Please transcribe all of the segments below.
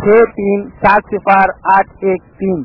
63708113।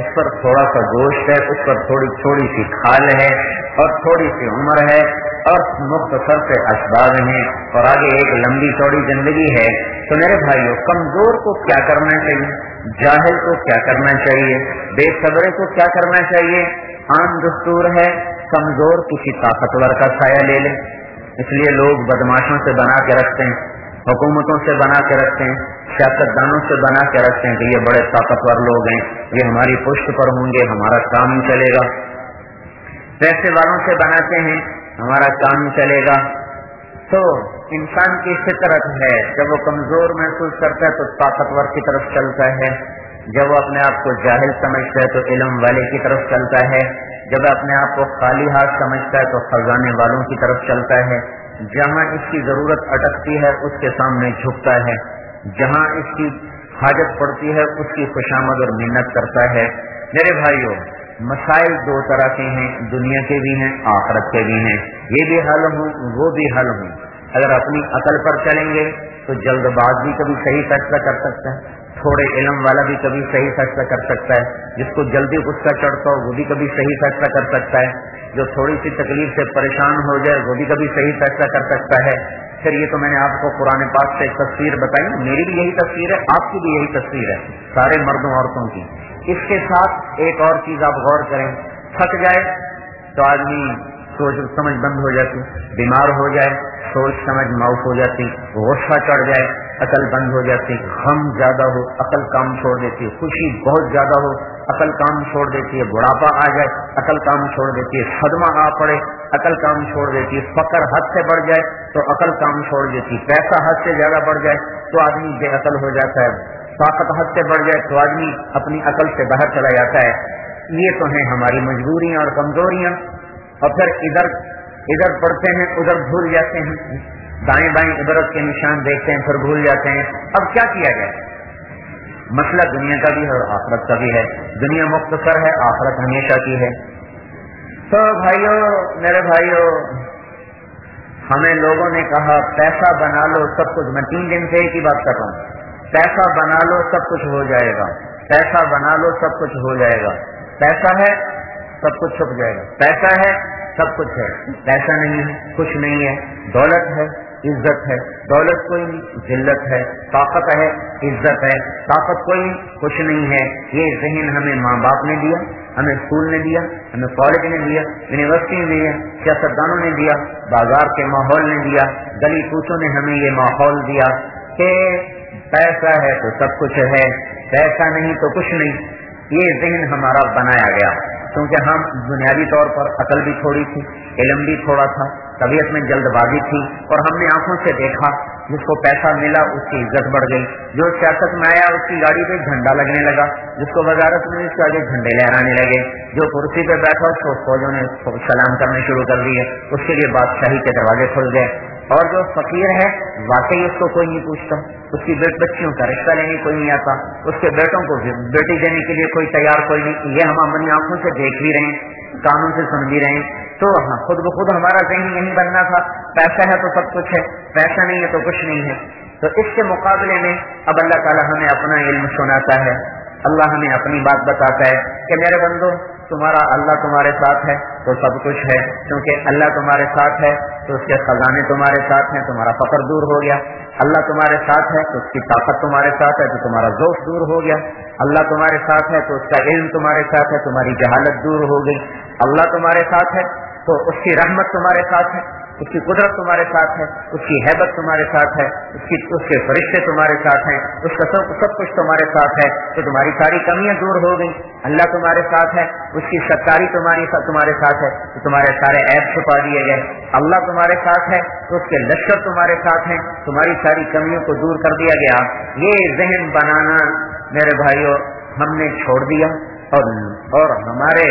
اس پر تھوڑا سا گوشت ہے، اس پر تھوڑی سی کھال ہے اور تھوڑی سی عمر ہے اور مختصر سے اسباب ہیں اور آگے ایک لمبی چوڑی زندگی ہے، تو میرے بھائیوں کمزور کو کیا کرنا چاہیے، جاہل کو کیا کرنا چاہیے، بے صبرے کو کیا کرنا چاہیے؟ عام دستور ہے کمزور کسی طاقتور کا سایہ لے لے، اس لیے لوگ بدماشوں سے بنا کے رکھتے ہیں، حکومتوں سے بنا کے رکھتے ہیں، سیاستدانوں سے بنا کے رکھتے ہیں کہ یہ بڑے طاقتور لوگ ہیں، یہ ہماری پشت پر ہوں گے، ہمارا کام چلے گا، پیسے والوں سے بناتے ہیں ہمارا کام چلے گا۔ تو انسان کی فطرت ہے جب وہ کمزور محسوس کرتا ہے تو طاقتور کی طرف چلتا ہے، جب وہ اپنے آپ کو جاہل سمجھتا ہے تو علم والے کی طرف چلتا ہے، جب اپنے آپ کو خالی ہاتھ سمجھتا ہے تو خزانے والوں کی طرف چلتا ہے، جہاں اس کی ضرورت اٹکتی ہے اس کے سامنے جھکتا ہے، جہاں اس کی حاجت پڑتی ہے اس کی خوشامد اور منت کرتا ہے۔ میرے بھائیوں مسائل دو طرح کے ہیں، دنیا کے بھی ہیں آخرت کے بھی ہیں، یہ بھی حل ہوں وہ بھی حل ہوں۔ اگر اپنی عقل پر چلیں گے تو جلد باز بھی کبھی صحیح فیصلہ کر سکتا ہے، تھوڑے علم والا بھی کبھی صحیح فیصلہ کر سکتا ہے، جس کو جلدی غصہ چڑھتا ہو وہ بھی کبھی صحیح فیصلہ کر سکتا ہے، جو تھوڑی سی تکلیف سے پریشان ہو جائے وہ بھی کبھی صحیح فیصلہ کر سکتا ہے۔ پھر یہ تو میں نے آپ کو قرآن پاک سے ایک تصویر بتائی، میری بھی یہی تصویر ہے، آپ کی بھی یہی تصویر ہے، سارے مردوں عورتوں کی۔ اس کے ساتھ ایک اور چیز آپ غور کریں، تھک جائے تو آدمی سوچ سمجھ بند ہو جاتی، بیمار ہو جائے سوچ سمجھ معاف ہو جاتی، غصہ چڑھ جائے عقل بند ہو جاتی، غم زیادہ ہو عقل کام چھوڑ دیتی ہے، خوشی بہت زیادہ ہو عقل کام چھوڑ دیتی ہے، بڑھاپا آ جائے عقل کام چھوڑ دیتی ہے، صدمہ آ پڑے عقل کام چھوڑ دیتی ہے، فقر حد سے بڑھ جائے تو عقل کام چھوڑ دیتی ہے، پیسہ حد سے زیادہ بڑھ جائے تو آدمی بے عقل ہو جاتا ہے، طاقت حد سے بڑھ جائے تو آدمی اپنی عقل سے باہر چلا جاتا ہے۔ یہ تو ہیں ہماری مجبوریاں اور کمزوریاں، اور پھر ادھر پڑھتے ہیں ادھر بھول جاتے ہیں، دائیں بائیں عبرت کے نشان دیکھتے ہیں پھر بھول جاتے ہیں۔ اب کیا کیا جائے؟ مسئلہ دنیا کا بھی ہے اور آخرت کا بھی ہے، دنیا مختصر ہے آخرت ہمیشہ کی ہے۔ تو بھائیوں میرے بھائیوں ہمیں لوگوں نے کہا پیسہ بنا لو سب کچھ، میں 3 دن سے ایک ہی بات کر رہا ہوں، پیسہ بنا لو سب کچھ ہو جائے گا، پیسہ بنا لو سب کچھ ہو جائے گا، پیسہ ہے سب کچھ چھپ جائے گا، پیسہ ہے سب کچھ ہے، پیسہ نہیں ہے کچھ نہیں ہے، دولت ہے عزت ہے، دولت کوئی نہیں ذلت ہے، طاقت ہے عزت ہے، طاقت کوئی نہیں کچھ نہیں ہے۔ یہ ذہن ہمیں ماں باپ نے دیا، ہمیں اسکول نے دیا، ہمیں کالج نے دیا، یونیورسٹی نے دیا، سیاستدانوں نے دیا، بازار کے ماحول نے دیا، گلی کوچوں نے ہمیں یہ ماحول دیا کہ پیسہ ہے تو سب کچھ ہے، پیسہ نہیں تو کچھ نہیں۔ یہ ذہن ہمارا بنایا گیا کیونکہ ہم بنیادی طور پر عقل بھی تھوڑی تھی، علم بھی تھوڑا تھا، طبیعت میں جلد بازی تھی، اور ہم نے آنکھوں سے دیکھا جس کو پیسہ ملا اس کی عزت بڑھ گئی، جو سیاست میں آیا اس کی گاڑی پہ جھنڈا لگنے لگا، جس کو وزارت میں اس کے آگے جھنڈے لہرانے لگے، جو کرسی پہ بیٹھا اس کو فوجوں نے سلام کرنے شروع کر دیے، اس کے لیے بادشاہی کے دروازے کھل گئے۔ اور جو فقیر ہے واقعی اس کو کوئی نہیں پوچھتا، اس کی بچیوں کا رشتہ لینے کوئی نہیں آتا، اس کے بیٹوں کو بیٹی دینے کے لیے کوئی تیار کوئی نہیں، یہ ہم اپنی آنکھوں سے دیکھ بھی رہے ہیں، کانوں سے سن بھی رہے ہیں۔ تو ہاں خود بخود ہمارا ذہن یہی بننا تھا، پیسہ ہے تو سب کچھ ہے، پیسہ نہیں ہے تو کچھ نہیں ہے۔ تو اس کے مقابلے میں اب اللہ تعالیٰ ہمیں اپنا علم سناتا ہے، اللہ ہمیں اپنی بات بتاتا ہے کہ میرے بندو تمہارا اللہ تمہارے ساتھ ہے تو سب کچھ ہے، کیونکہ اللہ تمہارے ساتھ ہے تو اس کے خزانے تمہارے ساتھ ہیں، تمہارا فقر دور ہو گیا، اللہ تمہارے ساتھ ہے تو اس کی طاقت تمہارے ساتھ ہے تو تمہارا ذوق دور ہو گیا، اللہ تمہارے ساتھ ہے تو اس کا علم تمہارے ساتھ ہے، تمہاری جہالت دور ہو گئی، اللہ تمہارے ساتھ ہے تو اس کی رحمت تمہارے ساتھ ہے، اس کی قدرت تمہارے ساتھ ہے، اس کی ہیبت تمہارے ساتھ ہے، اس کے فرشتے تمہارے ساتھ ہیں، اس کا سب کچھ تمہارے ساتھ ہے، تو تمہاری ساری کمیاں دور ہو گئی۔ اللہ تمہارے ساتھ ہے، اس کی ستاری تمہارے ساتھ ہے تو تمہارے سارے عیب چھپا دیے گئے۔ اللہ تمہارے ساتھ ہے تو اس کے لشکر تمہارے ساتھ ہیں، تمہاری ساری کمیوں کو دور کر دیا گیا۔ یہ ذہن بنانا میرے بھائیوں ہم نے چھوڑ دیا، اور ہمارے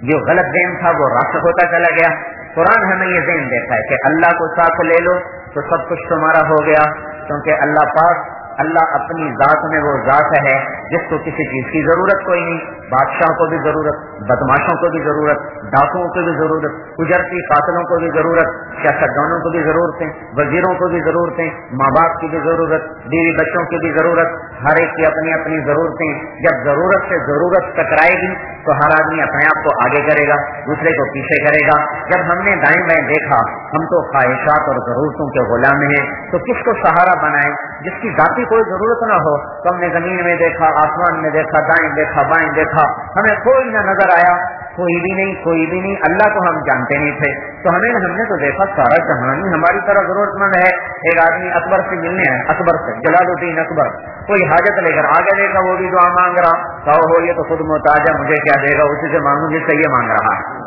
جو غلط ذہن تھا وہ راسخ ہوتا چلا گیا۔ قرآن ہمیں یہ ذہن دیتا ہے کہ اللہ کو ساتھ لے لو تو سب کچھ تمہارا ہو گیا، کیونکہ اللہ پاک اللہ اپنی ذات میں وہ ذات ہے جس کو کسی چیز کی ضرورت کوئی نہیں، بادشاہ کو بھی ضرورت, بدماشوں کو بھی ضرورت, ڈاکوؤں کو بھی ضرورت, اجرتی قاتلوں کو بھی ضرورت, سیاستدانوں کو بھی ضرورتیں, وزیروں کو بھی ضرورتیں, ماں باپ کی بھی ضرورت, بیوی بچوں کی بھی ضرورت, ہر ایک کی اپنی اپنی ضرورتیں. جب ضرورت سے ضرورت ٹکرائے گی تو ہر آدمی اپنے آپ کو آگے کرے گا, دوسرے کو پیچھے کرے گا. جب ہم نے دائیں بائیں دیکھا ہم تو خواہشات اور ضرورتوں کے غلام ہیں, تو کس کو سہارا بنائیں؟ جس کی ذاتی کوئی ضرورت نہ ہو. تو ہم نے زمین میں دیکھا, آسمان میں دیکھا, دائیں دیکھا, بائیں دیکھا, ہمیں کوئی نہ نظر آیا, کوئی بھی نہیں, کوئی بھی نہیں. اللہ کو ہم جانتے نہیں تھے, تو ہم نے تو دیکھا سارا جہان ہماری طرح ضرورت مند ہے. ایک آدمی اکبر سے ملنے ہے, اکبر سے, جلال الدین اکبر, کوئی حاجت لے کر آگے دیکھا, وہ بھی دعا مانگ رہا. کہو ہو یہ تو خود محتاج ہے, مجھے کیا دے گا, اسی سے مانگوں جس سے یہ مانگ رہا ہے.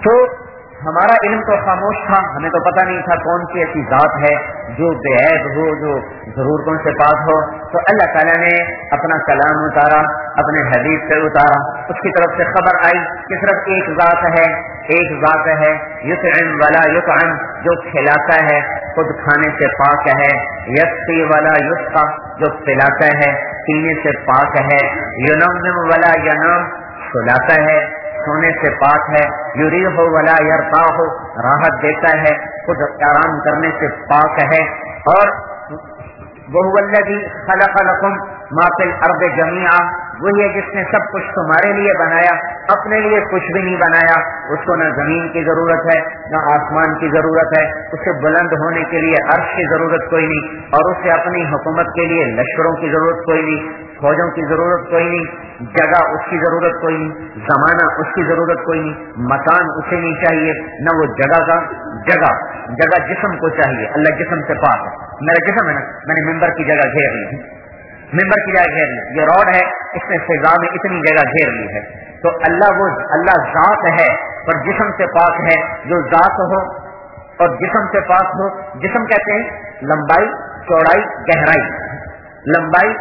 تو ہمارا علم تو خاموش تھا, ہمیں تو پتہ نہیں تھا کون سی ایسی ذات ہے جو بے عیب ہو, جو ضرورتوں سے پاک ہو. تو اللہ تعالیٰ نے اپنا کلام اتارا, اپنے حدیث سے اتارا, اس کی طرف سے خبر آئی کہ صرف ایک ذات ہے, ایک ذات ہے, یطعم ولا یطعم, جو کھلاتا ہے خود کھانے سے پاک ہے, یسقی ولا یسقی, جو پلاتا ہے پینے سے پاک ہے, ینم ولا ینام, سلاتا ہے سونے سے پاک ہے, یریح ولا یرتاح, راحت دیتا ہے خود آرام کرنے سے پاک ہے. اور وہو الذی خلق لکم ما فی الارض جمیعا, وہی ہے جس نے سب کچھ تمہارے لیے بنایا, اپنے لیے کچھ بھی نہیں بنایا. اس کو نہ زمین کی ضرورت ہے, نہ آسمان کی ضرورت ہے, اسے بلند ہونے کے لیے عرش کی ضرورت کوئی نہیں, اور اسے اپنی حکومت کے لیے لشکروں کی ضرورت کوئی نہیں, فوجوں کی ضرورت کوئی نہیں, جگہ اس کی ضرورت کوئی نہیں, زمانہ اس کی ضرورت کوئی نہیں, مکان اسے نہیں چاہیے, نہ وہ جگہ جسم کو چاہیے. اللہ جسم سے پاک ہے. میرا جسم ہے نا, میں نے ممبر کی جگہ گھیر لی ہے, ممبر کی جگہ گھیر لی, یہ روڈ ہے, اس نے فضا میں اتنی جگہ گھیر لی ہے. تو اللہ ذات ہے پر جسم سے پاک ہے. جو ذات ہو اور جسم سے پاک ہو, جسم کہتے ہیں لمبائی, چوڑائی, گہرائی. لمبائی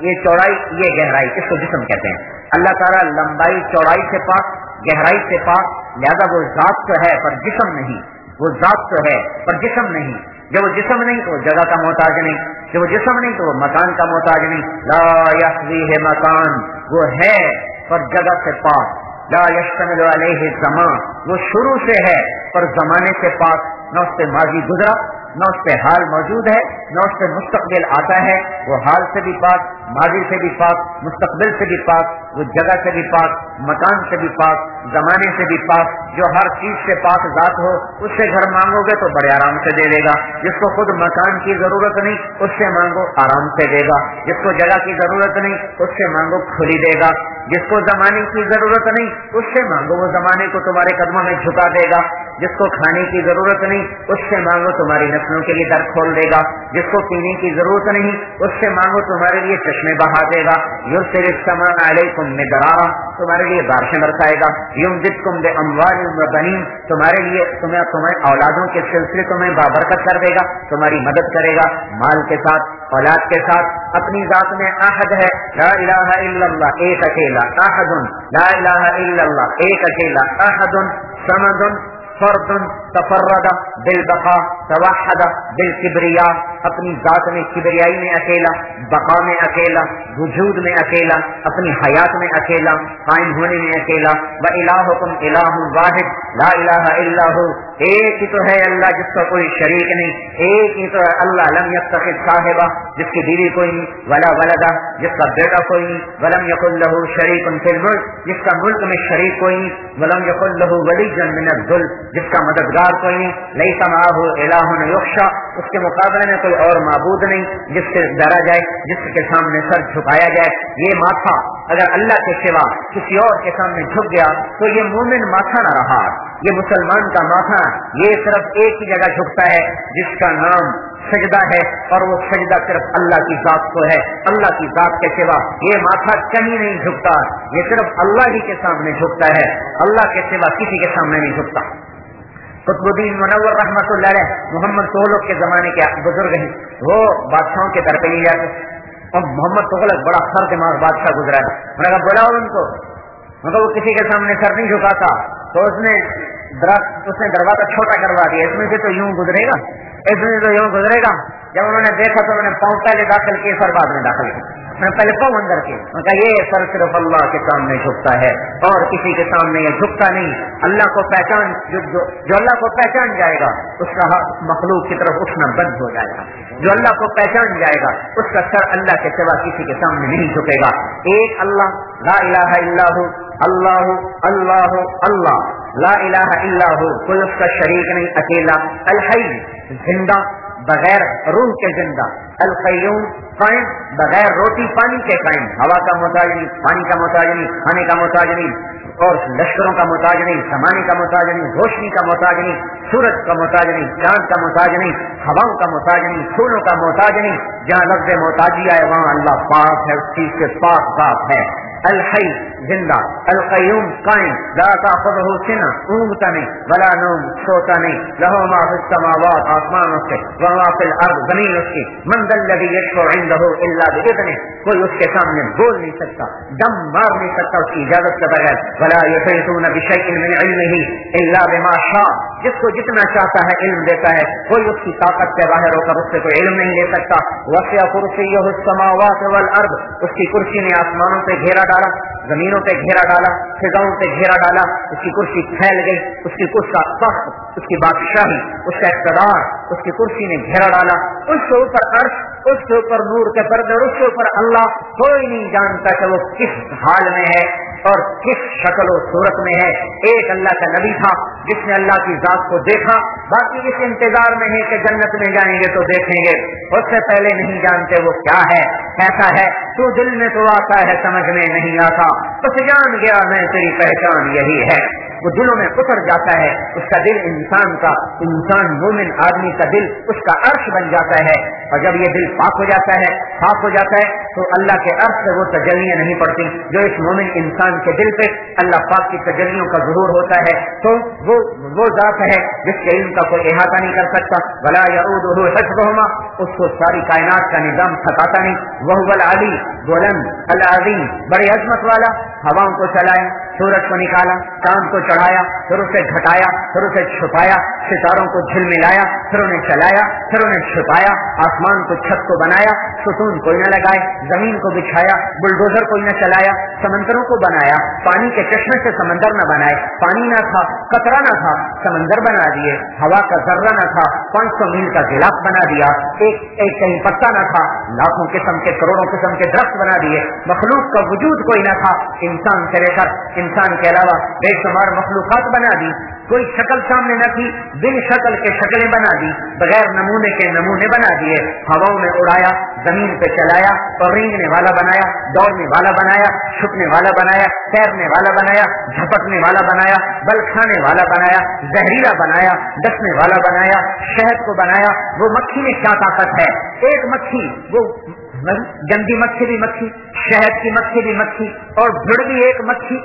یہ چوڑائی, یہ گہرائی, اس کو جسم کہتے ہیں. اللہ تعالیٰ لمبائی چوڑائی سے پاک, گہرائی سے پاک, لہذا وہ ذات تو ہے پر جسم نہیں. وہ ذات تو ہے پر جسم نہیں. جب وہ جسم نہیں تو وہ جگہ کا محتاج نہیں, جب وہ جسم نہیں تو وہ مکان کا محتاج نہیں. لا یحویہ مکان, وہ ہے پر جگہ سے پاک. لا یشتمل علیہ زمان, وہ شروع سے ہے پر زمانے سے پاک, نہ اس سے ماضی گزرا, نہ اس پہ حال موجود ہے, نہ اس پہ مستقبل آتا ہے. وہ حال سے بھی پاک, ماضی سے بھی پاک, مستقبل سے بھی پاک, وہ جگہ سے بھی پاک, مکان سے بھی پاک, زمانے سے بھی پاک. جو ہر چیز سے پاک ذات ہو, اس سے گھر مانگو گے تو بڑے آرام سے دے دے گا. جس کو خود مکان کی ضرورت نہیں, اس سے مانگو آرام سے دے گا. جس کو جگہ کی ضرورت نہیں, اس سے مانگو کھلی دے گا. جس کو زمانے کی ضرورت نہیں, اس سے مانگو وہ زمانے کو تمہارے قدموں میں جھکا دے گا. جس کو کھانے کی ضرورت نہیں, اس سے مانگو تمہاری نسلوں کے لیے در کھول دے گا. جس کو پینے کی ضرورت نہیں, اس سے مانگو تمہارے لیے چشمے بہا دے گا. یرسل السماء علیکم مدرارا, تمہارے لیے بارشیں برسائے گا. یمددکم باموال وبنین, تمہارے لیے تمہیں اولادوں کے سلسلے تمہیں بابرکت کر دے گا, تمہاری مدد کرے گا مال کے ساتھ, اولاد کے ساتھ. اپنی ذات میں احد ہے, لا الہ الا اللہ, ایک اکیلا, احد, لا الہ الا اللہ, ایک اکیلا, احد, صمد, فرد, تفرد بالبقاء, توحد بالکبریاء, اپنی ذات میں کبریائی میں اکیلا, بقاء میں اکیلا, وجود میں اکیلا, اپنی حیات میں اکیلا, قائم ہونے میں اکیلا. وَإِلَٰهُكُمْ إِلَٰهٌ وَاحِدٌ لَا إِلَٰهَ إِلَّا هُوَ, ایک ہی تو ہے اللہ جس کا کوئی شریک نہیں. ایک ہی تو ہے اللہ, لم يتخذ صاحبہ, جس کی بیوی کوئی نہیں, ولا ولدا, جس کا بیٹا کوئی نہیں, ولم يكن له شریک فی الملک, جس کا ملک میں شریک کوئی نہیں, ولم يكن له ولی من الذل, جس کا مددگار کوئی نہیں. لیس معه الہ یخشی, اس کے مقابلے میں کوئی اور معبود نہیں جس سے ڈرا جائے, جس کے سامنے سر جھکایا جائے. یہ ماتھا اگر اللہ کے سوا کسی اور کے سامنے جھک گیا تو یہ مومن ماتھا نہ رہا, یہ مسلمان کا ماتھا یہ صرف ایک ہی جگہ جھکتا ہے جس کا نام سجدہ ہے, اور وہ سجدہ صرف اللہ کی ذات کو ہے. اللہ کی ذات کے سوا یہ ماتھا کہیں نہیں جھکتا, یہ صرف اللہ ہی کے سامنے جھکتا ہے, اللہ کے سوا کسی کے سامنے نہیں جھکتا. قطب الدین منور رحمۃ اللہ علیہ محمد تغلق کے زمانے کے بزرگ ہیں, وہ بادشاہوں کے در پہ نہیں جاتے. اور محمد تغلق بڑا سر دماغ بادشاہ گزرا ہے, میں نے بولا ان کو, مگر وہ کسی کے سامنے سر نہیں جھکاتا, تو اس نے دروازہ چھوٹا کروا دیا, اس میں سے تو یوں گزرے گا, اس میں تو یوں گزرے گا. جب انہوں نے دیکھا تو انہوں نے پاؤں پہلے داخل کیے, سر بعد میں داخل کیا. میں پہلے پاؤں اندر کے یہ سر صرف اللہ کے سامنے جھکتا ہے اور کسی کے سامنے یہ جھکتا نہیں. اللہ کو پہچان جو اللہ کو پہچان جائے گا اس کا مخلوق کی طرف اٹھنا بند ہو جائے گا. جو اللہ کو پہچان جائے گا اس کا سر اللہ کے سوا کسی کے سامنے نہیں جھکے گا. ایک اللہ، لا الہ الا ہو، اللہ اللہ اللہ، لا الہ الا ہو، کوئی اس کا شریک نہیں، اکیلا. الحی، زندہ بغیر روح کے زندہ. القیوم، قائم بغیر روٹی پانی کے قائم. ہوا کا محتاج نہیں، پانی کا محتاج نہیں، کھانے کا محتاج نہیں، اور لشکروں کا محتاج نہیں، زمانے کا محتاج نہیں، روشنی کا محتاج نہیں، سورج کا محتاج نہیں، چاند کا محتاج نہیں، ہواؤں کا محتاج نہیں، پھولوں کا محتاج نہیں. جہاں لفظ محتاجی آئے وہاں اللہ پاک ہے، اس چیز سے پاک ذات ہے. الحی، زندہ. القیوم، قائم. لا تاخذہ سنہ، اونگتا نہیں، ولا نوم، سوتا نہیں. لہ ما فی السماوات، آسمان اس کے، وما فی الارض، زمین اس کی. من ذا الذی یشفع عنده الا باذنہ، کوئی اس کے سامنے بول نہیں سکتا، دم مار نہیں سکتا اس کی اجازت کے بغیر. ولا یحیطون بشیء من علمہ الا بما شاء، جس کو جتنا چاہتا ہے علم دیتا ہے، کوئی اس کی طاقت سے باہر ہو کر اس سے کوئی علم نہیں لے سکتا. وسع کرسیہ السماوات والارض، اس کی کرسی نے آسمانوں پہ گھیرا ڈالا، زمینوں پہ گھیرا ڈالا، فضاؤں پہ گھیرا ڈالا. اس کی کرسی پھیل گئی، اس کی کرسی کا تخت، اس کی بادشاہی، اس کا اقتدار، اس کی کرسی نے گھیرا ڈالا. اس کے اوپر عرش، اس کے اوپر نور کے پردے، اور اس کے اوپر اللہ. کوئی نہیں جانتا کہ وہ کس حال میں ہے اور کس شکل و صورت میں ہے. ایک اللہ کا نبی تھا جس نے اللہ کی ذات کو دیکھا، باقی اس انتظار میں ہے کہ جنت میں جائیں گے تو دیکھیں گے. اس سے پہلے نہیں جانتے وہ کیا ہے، کیسا ہے. تو دل میں تو آتا ہے، سمجھ میں نہیں آتا. بس جان گیا میں تیری پہچان یہی ہے. وہ دلوں میں اتر جاتا ہے. اس کا دل انسان مومن آدمی کا دل اس کا عرش بن جاتا ہے. اور جب یہ دل پاک ہو جاتا ہے، صاف ہو جاتا ہے، تو اللہ کے عرش سے وہ تجلیاں نہیں پڑتی جو اس مومن انسان کے دل پہ اللہ پاک کی تجلیوں کا ظہور ہوتا ہے. تو وہ ذات ہے جس کے علم کا کوئی احاطہ نہیں کر سکتا. ولا یعودہ حفظہما، اس کو ساری کائنات کا نظام تھکاتا نہیں. وہو العلی، بلند، العظیم، بڑی عظمت والا. ہواؤں کو چلایا، سورج کو نکالا، چاند کو چڑھایا، پھر اسے گھٹایا، پھر اسے چھپایا، ستاروں کو جھلملایا، پھر انہیں چلایا، پھر انہیں چھپایا. آسمان کو چھت کو بنایا، ستون کوئی نہ لگائے. زمین کو بچھایا، بلڈوزر کوئی نہ چلایا. سمندروں کو بنایا، پانی کے چشمے سے سمندر نہ بنائے. پانی نہ تھا، قطرہ نہ تھا، سمندر بنا دیے. ہوا کا ذرہ نہ تھا، 500 میل کا غلاف بنا دیا. ایک کہیں پتا نہ تھا، لاکھوں قسم کے کروڑوں قسم کے درخت بنا دیے. مخلوق کا وجود کوئی نہ تھا، انسان سے لے کر انسان کے علاوہ بے شمار مخلوقات بنا دی. کوئی شکل سامنے نہ تھی، بن شکل کے شکلیں بنا دی، بغیر نمونے کے نمونے بنا دیے. ہواؤں میں اڑایا، زمین پہ چلایا، اور رینگنے والا بنایا، دوڑنے والا بنایا، چھپنے والا بنایا، تیرنے والا بنایا، جھپٹنے والا بنایا، بل کھانے والا بنایا، زہریلا بنایا، ڈسنے والا بنایا، شہد کو بنایا. وہ مکھی میں کیا طاقت ہے؟ ایک مکھی، وہ گندی مکھی بھی مکھی، شہد کی مکھی بھی مکھی، اور بھیڑ بھی ایک مکھی،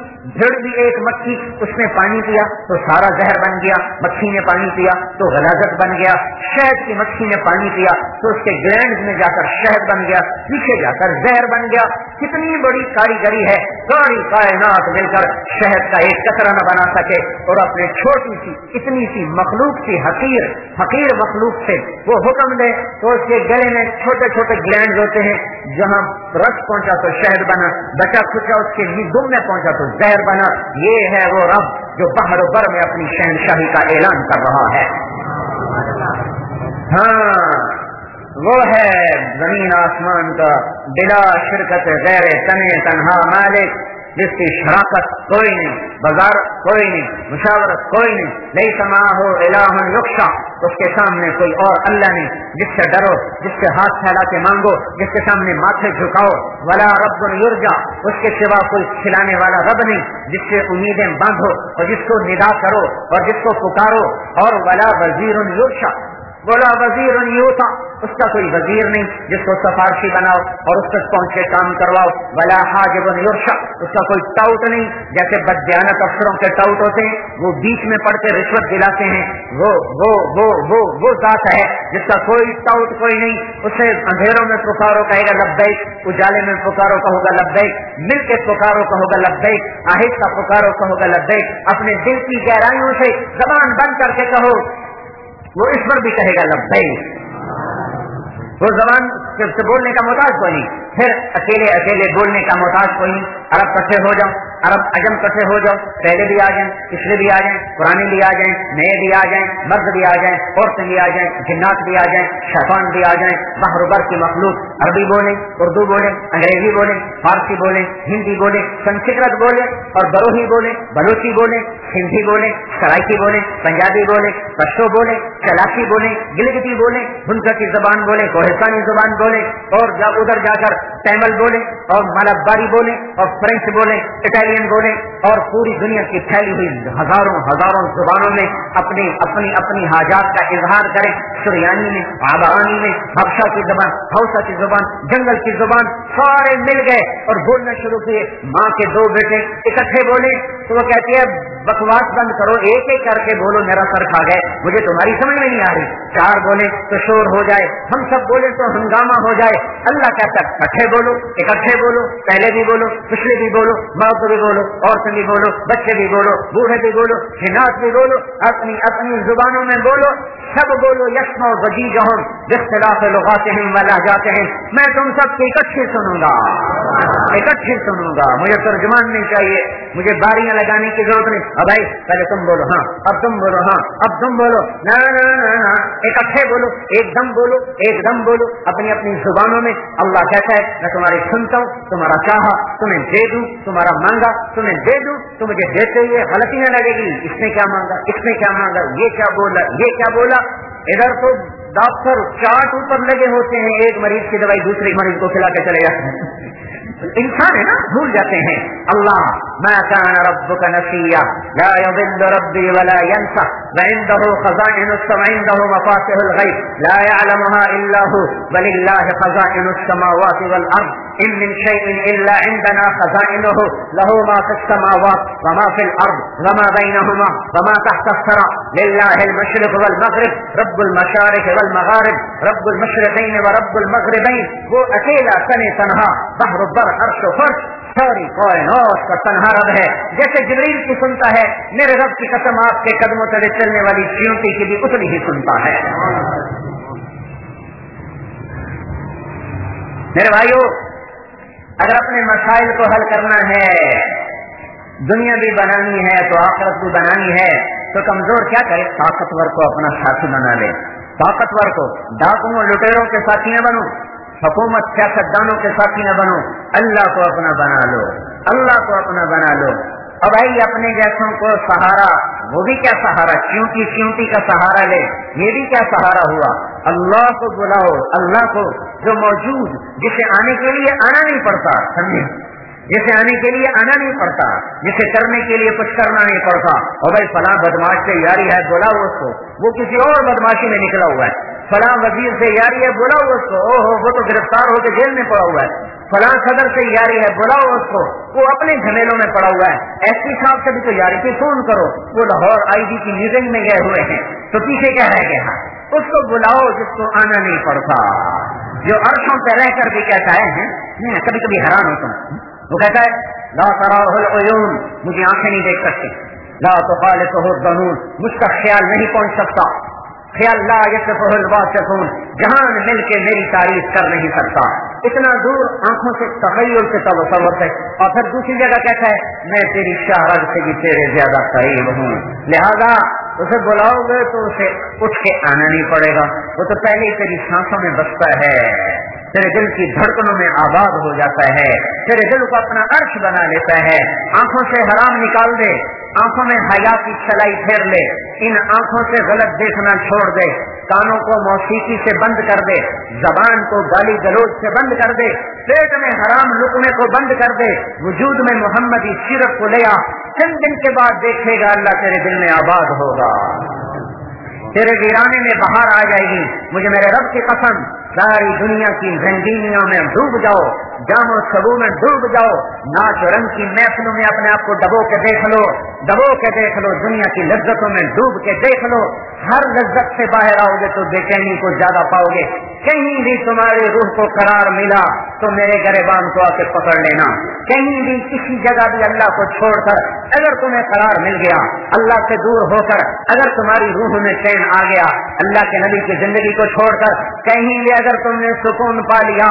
اس نے پانی پیا تو سارا زہر بن گیا. مکھی نے پانی پیا تو غلاظت بن گیا. شہد کی مکھی نے پانی پیا تو اس کے گلینڈز میں جا کر شہد بن گیا، پیچھے جا کر زہر بن گیا. کتنی بڑی کاریگری ہے، ساری کائنات مل کر شہد کا ایک قطرہ نہ بنا سکے. اور اپنے چھوٹی سی اتنی سی مخلوق سی حقیر مخلوق سے وہ حکم دے تو اس کے گلے میں چھوٹے چھوٹے گلینڈز ہوتے ہیں، جہاں رس پہنچا تو شہد بنا، بچا کھچا اس کے دم میں پہنچا تو زہر بنا. یہ ہے وہ رب جو بحر و بر میں اپنی شہنشاہی کا اعلان کر رہا ہے. ہاں، وہ ہے زمین آسمان کا بلا شرکت غیر تنے تنہا مالک، جس کی شراکت کوئی نہیں، بازار کوئی نہیں، مشاورت کوئی نہیں. لیس معہ الہ یخشی، اس کے سامنے کوئی اور اللہ نہیں جس سے ڈرو، جس سے ہاتھ پھیلا کے مانگو، جس کے سامنے ماتھے جھکاؤ. ولا رب یرجا، اس کے سوا کوئی کھلانے والا رب نہیں جس سے امیدیں باندھو اور جس کو ندا کرو اور جس کو پکارو. اور ولا وزیر یرشا، ولا وزیر یوتا، اس کا کوئی وزیر نہیں جس کو سفارشی بناؤ اور اس تک پہنچ کے کام کرواؤ. ولا حاجب یرشا، اس کا کوئی ٹاؤٹ نہیں جیسے بددیانت افسروں کے ٹاؤٹ ہوتے ہیں، وہ بیچ میں پڑ کے رشوت دلاتے ہیں. وہ ذات ہے جس کا کوئی ٹاؤٹ کوئی نہیں. اسے اندھیروں میں پکارو کہے گا لبیک، اجالے میں پکارو کہو گا لبیک، مل کے پکارو کہو گا لبیک، آہستہ پکارو کہو گا لبیک. اپنے دل کی گہرائیوں سے زبان بند کر کے کہو، وہ اس پر بھی کہے گا لبیک. وہ زبان سے بولنے کا محتاج کوئی نہیں. پھر اکیلے اکیلے بولنے کا محتاج کوئی نہیں. عرب کٹھے ہو جاؤ, عرب عجم کٹھے ہو جاؤ, پہلے بھی آ جائیں, پچھلے بھی آ جائیں, پرانے بھی آ جائیں, نئے بھی آ جائیں, مرد بھی آ جائیں, عورتیں بھی آ جائیں, جنات بھی آ جائیں, شیطان بھی آ جائیں, بحر بر کی مخلوق عربی بولیں, اردو بولیں, انگریزی بولیں, فارسی بولیں, ہندی بولیں, سنسکرت بولیں اور بروہی بولیں, بلوچی بولیں, سندھی بولیں, سرائکی بولیں, پنجابی بولیں, پشتو بولیں, چلاکی بولیں, گلگتی بولیں, بھنکا کی زبان بولیں, کوہستانی زبان بولیں, اور ادھر جا کر تیمل بولیں اور ملباری بولیں اور فرینچ بولیں, اٹالین بولیں, اور پوری دنیا کی پھیلی ہوئی ہزاروں ہزاروں زبانوں میں اپنی اپنی اپنی حاجات کا اظہار کریں. سریانی میں, آبانی میں, حبشہ کی زبان, ہاؤسا کی زبان, جنگل کی زبان, سارے مل گئے اور بولنا شروع کیے. ماں کے دو بیٹے اکٹھے بولے تو وہ کہتی ہے بکواس بند کرو, ایک ایک کر کے بولو, میرا سر کھا گئے, مجھے تمہاری سمجھ میں نہیں آ رہی. چار بولے تو شور ہو جائے, ہم سب بولے تو ہنگامہ ہو جائے. اللہ کہتا ہے اکٹھے بولو, اکٹھے بولو, پہلے بھی بولو, پچھلے بھی بولو, مرد بھی بولو, عورتیں بھی بولو, بچے بھی بولو, بوڑھے بھی بولو, جنات بھی بولو, اپنی اپنی زبانوں میں بولو, سب بولو. یسمع وجیجہم باختلاف لغاتہم و لہجاتہم, میں تم سب کی اکٹھے سنوں گا, اکٹھے سنوں گا. مجھے ترجمان نہیں چاہیے, مجھے باریاں لگانے کی ضرورت نہیں. اب بھائی پہلے تم بولو, ہاں اب تم بولو, ہاں اب تم بولو, نہ اکٹھے بولو, ایک دم بولو, ایک دم بولو اپنی اپنی زبانوں میں. اللہ کہتا ہے میں تمہاری سنتا ہوں, تمہارا چاہا تمہیں دے دوں, تمہارا مانگا تمہیں دے دوں. تو مجھے دیتے ہوئے غلطی نہ لگے گی, اس نے کیا مانگا, اس نے کیا مانگا, یہ کیا بولا, یہ کیا بولا. ادھر تو ڈاکٹر چارٹ اوپر لگے ہوتے ہیں, ایک مریض کی دوائی دوسرے مریض کو کھلا کے چلے جاتے ہیں. انسان ہے نا, بھول جاتے ہیں. اللہ ما كان ربك نسيا لا يضل ربي ولا ينسى وعنده خزائن السماء عنده مفاتيح الغيب لا يعلمها الا هو ولله خزائن السماوات والارض ان من شيء الا عندنا خزائنه له ما في السماوات وما في الارض وما بينهما وما تحت الثرى لله المشرق والمغرب رب المشارق والمغارب رب المشرقين ورب المغربين. وہ اکیلا تنہا تنہا بحر بر عرش و فرش ساری کائنات کا تنہا رب ہے. جیسے جبریل کی سنتا ہے, میرے رب کی قسم آپ کے قدموں تلے چلنے والی چیونٹی کی بھی اتنی ہی سنتا ہے. میرے بھائیو, اگر اپنے مسائل کو حل کرنا ہے, دنیا بھی بنانی ہے تو آخرت بھی بنانی ہے, تو کمزور کیا کرے, طاقتور کو اپنا ساتھی بنا لے. طاقتور کو ڈاکوؤں لٹیروں کے ساتھی نہ بنو, حکومت سیاستدانوں کے ساتھی نہ بنو, اللہ کو اپنا بنا لو, اللہ کو اپنا بنا لو. اب بھائی اپنے جیسوں کو سہارا, وہ بھی کیا سہارا, چیونٹی کا سہارا لے, یہ بھی کیا سہارا ہوا. اللہ کو بلاؤ, اللہ کو جو موجود, جسے آنے کے لیے آنا نہیں پڑتا, سمجھے, جسے آنے کے لیے آنا نہیں پڑتا, جسے کرنے کے لیے کچھ کرنا نہیں پڑتا. اور بھائی فلاں بدماش سے یاری ہے, بلاؤ اس کو, وہ کسی اور بدماشی میں نکلا ہوا ہے. فلاں وزیر سے یاری ہے, بلاؤ اس کو, اوہ وہ تو گرفتار ہو کے جیل میں پڑا ہوا ہے. فلاں صدر سے یاری ہے, بلاؤ اس کو, وہ اپنے جھمیلوں میں پڑا ہوا ہے. ایس پی صاحب سے بھی تو یاری کی فون کرو, وہ لاہور آئی جی کی میٹنگ میں گئے ہوئے ہیں, تو پیچھے کیا رہ گیا. اس کو بلاؤ جس کو آنا نہیں پڑتا, جو عرشوں پہ رہ کر بھی کہتا ہے. میں کبھی کبھی حیران ہوتا ہوں, وہ کہتا ہے لا تراہ العیون, مجھے آنکھیں نہیں دیکھ سکتی, لا تخالطہ الظنون, مجھ کا خیال نہیں پہنچ سکتا, خیال لا یصفہ الواصفون, جہان مل کے میری تعریف کر نہیں سکتا. اتنا دور آنکھوں سے تخیل سے تصور ہے. اور پھر دوسری جگہ کہتا ہے میں تیری شہرت سے بھی تیرے زیادہ قریب ہوں, لہذا اسے بلاؤ گے تو اسے اٹھ کے آنا نہیں پڑے گا, وہ تو پہلے ہی تیری سانسوں میں بستا ہے, تیرے دل کی دھڑکنوں میں آباد ہو جاتا ہے, تیرے دل کو اپنا عرش بنا لیتا ہے. آنکھوں سے حرام نکال دے, آنکھوں میں حیا کی چلائی پھیر لے, ان آنکھوں سے غلط دیکھنا چھوڑ دے, کانوں کو موسیقی سے بند کر دے, زبان کو گالی گلوچ سے بند کر دے, پیٹ میں حرام لقمے کو بند کر دے, وجود میں محمدی سیرت کو لے آ. چند دن کے بعد دیکھے گا اللہ تیرے دل میں آباد ہوگا, تیرے ویرانے میں بہار آ جائے گی. مجھے میرے رب کی قسم, ساری دنیا کی رنگینیوں میں ڈوب جاؤ, جام و سبو میں ڈوب جاؤ, ناچ و رنگ کی محفلوں میں اپنے آپ کو ڈبو کے دیکھ لو, ڈبو کے دیکھ لو, دنیا کی لذتوں میں ڈوب کے دیکھ لو. ہر لذت سے باہر آؤ گے تو بے چینی کو زیادہ پاؤ گے. کہیں بھی تمہاری روح کو قرار ملا تو میرے گریبان کو آ کے پکڑ لینا. کہیں بھی کسی جگہ بھی اللہ کو چھوڑ کر اگر تمہیں قرار مل گیا, اللہ سے دور ہو کر اگر تمہاری روح میں چین آ گیا, اللہ کے نبی کی زندگی کو چھوڑ کر کہیں بھی اگر تم نے سکون پا لیا,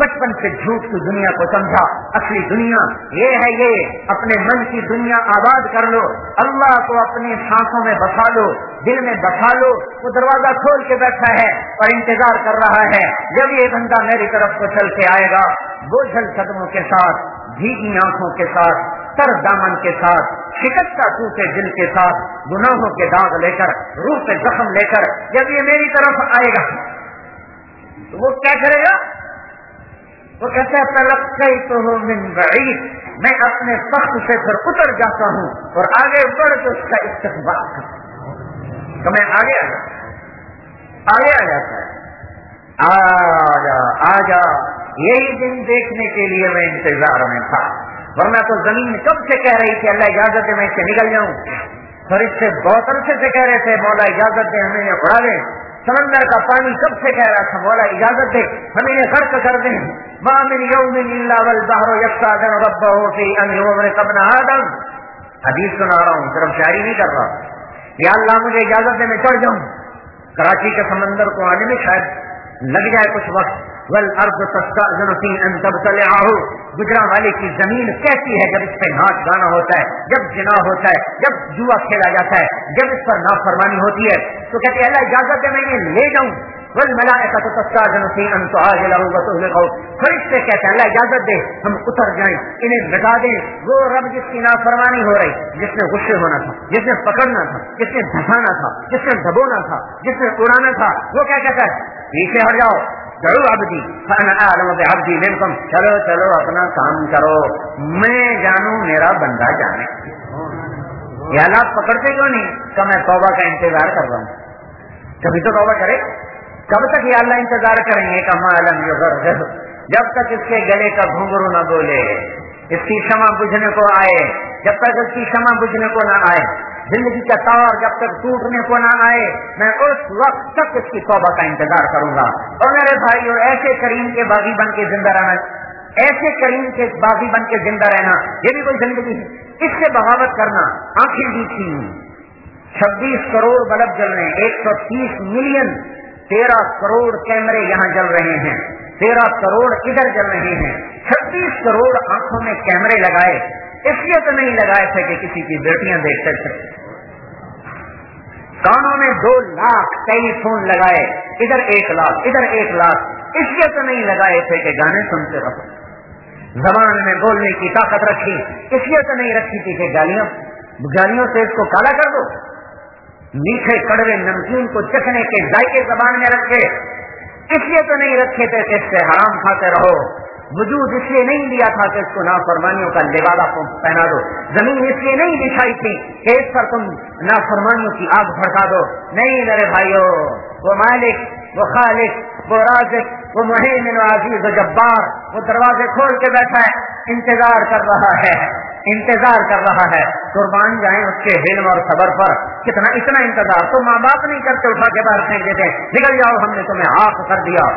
بچپن سے جھوٹ کی دنیا کو سمجھا، اصلی دنیا یہ ہے، یہ اپنے من کی دنیا آباد کر لو، اللہ کو اپنی سانسوں میں بسا لو، دل میں بسا لو۔ وہ دروازہ کھول کے بیٹھا ہے اور انتظار کر رہا ہے جب یہ بندہ میری طرف کو چل کے آئے گا، بوجھل قدموں کے ساتھ، بھیگی آنکھوں کے ساتھ، تر دامن کے ساتھ، شکستہ ٹوٹے دل کے ساتھ، گناہوں کے داغ لے کر، روح پہ زخم لے کر جب یہ میری طرف آئے گا تو وہ کیا کرے گا؟ وہ کہتا ہے تلقیتہ من بعید، میں اپنے تخت سے پھر اتر جاتا ہوں اور آگے بڑھ کے اس کا استقبال کرتا ہوں۔ تو میں آگے آ جاتا ہے، آ جا، یہی دن دیکھنے کے لیے میں انتظار میں تھا، ورنہ تو زمین کب سے کہہ رہی تھی اللہ اجازت ہے میں اس سے نکل جاؤں، فرشتے بہت عرصے سے کہہ رہے تھے مولا اجازت دے ہمیں یہ اڑا دیں، سمندر کا پانی کب سے کہہ رہا تھا مولا اجازت دے ہمیں یہ غرق کر دیں، ما من یوم الا والبحر یفتادن ربہ فی ان یغرق ابن آدم۔ حدیث سنا رہا ہوں، صرف شاعری نہیں کر رہا، یا اللہ مجھے اجازت دے میں چڑھ جاؤں، کراچی کے سمندر کو آنے میں شاید لگ جائے کچھ وقت، والارض تستأذن فی ان تبتلعہ، گجرا والے کی زمین کیسی ہے جب اس پہ ناچ گانا ہوتا ہے، جب جنا ہوتا ہے، جب جوا کھیلا جاتا ہے، جب اس پر نافرمانی ہوتی ہے تو کہتے ہیں اللہ اجازت ہے میں انہیں لے جاؤں، والملائکۃ تستأذن فی ان تعاجلہ وتہلکہ، فرشتے کہتے ہیں اللہ اجازت دے ہم اتر جائیں انہیں مٹا دیں۔ وہ رب جس کی نافرمانی ہو رہی، جس نے غصے ہونا تھا، جس نے پکڑنا تھا، جس نے دھسانا تھا، جس نے دبونا تھا، جس نے اڑانا تھا، وہ کیا کہتا ہے پیچھے ہٹ جاؤ، چلو عبدی فانا اعلم بعبدی منکم، چلو چلو اپنا کام کرو، میں جانوں میرا بندہ جانے۔ یہ حالات پکڑتے کیوں نہیں کہ میں توبہ کا انتظار کر رہا ہوں، کبھی تو توبہ کرے، کب تک یہ اللہ انتظار کریں گے کہ معلوم یغرغر، جب تک اس کے گلے کا گھنگرو نہ بولے، اس کی شمع بجھنے کو آئے، جب تک اس کی شمع بجھنے کو نہ آئے، زندگی کا تار جب تک ٹوٹنے کو نہ آئے، میں اس وقت تک اس کی توبہ کا انتظار کروں گا۔ اور میرے بھائیو، ایسے کریم کے باغی بن کے زندہ رہنا، ایسے کریم کے باغی بن کے زندہ رہنا، یہ بھی کوئی زندگی ہے؟ اس سے بغاوت کرنا، آنکھیں دیکھی 26 کروڑ بلب جل رہے ہیں، 130 ملین، 13 کروڑ کیمرے یہاں جل رہے ہیں، 13 کروڑ ادھر جل رہے ہیں، 26 کروڑ آنکھوں میں کیمرے لگائے، اس لیے تو نہیں لگائے تھے کہ کسی کی بیٹیاں دیکھتے تھے، کانوں میں 2 لاکھ ٹیلی فون لگائے، ادھر 1 لاکھ ادھر 1 لاکھ، اس لیے تو نہیں لگائے تھے کہ گانے سنتے رہو، زبان میں بولنے کی طاقت رکھی، اس لیے تو نہیں رکھی تھی کہ گالیوں سے اس کو کالا کر دو، میٹھے کڑوے نمکین کو چکھنے کے ذائقے زبان میں رکھے، اس لیے تو نہیں رکھے تھے کہ اس سے حرام کھاتے رہو، وجود اس لیے نہیں دیا تھا کہ اس کو نافرمانیوں کا لبادہ پہنا دو، زمین اس لیے نہیں بچھائی تھی کہ اس پر تم نافرمانیوں کی آگ بھڑکا دو، نہیں میرے بھائیو، وہ مالک، وہ خالق، وہ رازق، وہ مہیمن و عزیز و جبار، وہ دروازے کھول کے بیٹھا ہے، انتظار کر رہا ہے، انتظار کر رہا ہے، قربان جائیں اس کے علم اور صبر پر، کتنا اتنا انتظار تو ماں باپ نہیں کرتے، اٹھا کے باہر پھینک دیتے، نکل جاؤ ہم نے تمہیں عاق کر دیا،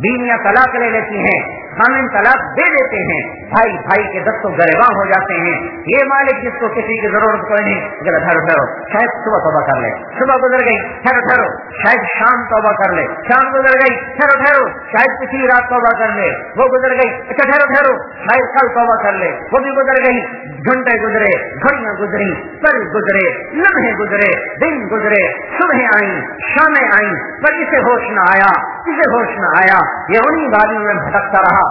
بیویاں طلاق لے لیتی ہیں، خامن طلاق دے دیتے ہیں، بھائی بھائی کے دستوں گریباں ہو جاتے ہیں، یہ مالک جس کو کسی کی ضرورت کوئی نہیں، ٹھہرو شاید صبح توبہ کر لے، صبح گزر گئی، ٹھہرو شاید شام توبہ کر لے، شام گزر گئی، ٹھہرو شاید پچھلی رات توبہ کر لے، وہ گزر گئی، اچھا ٹھہرو شاید کل توبہ کر لے، وہ بھی گزر گئی، گھنٹے گزرے، گھڑیاں گزری، پل گزرے، لمحے گزرے، دن گزرے، صبح آئیں، شامیں آئیں، پر اسے ہوش نہ آیا، اسے ہوش نہ آیا، یہ انہی وادیوں میں بھٹکتا رہا،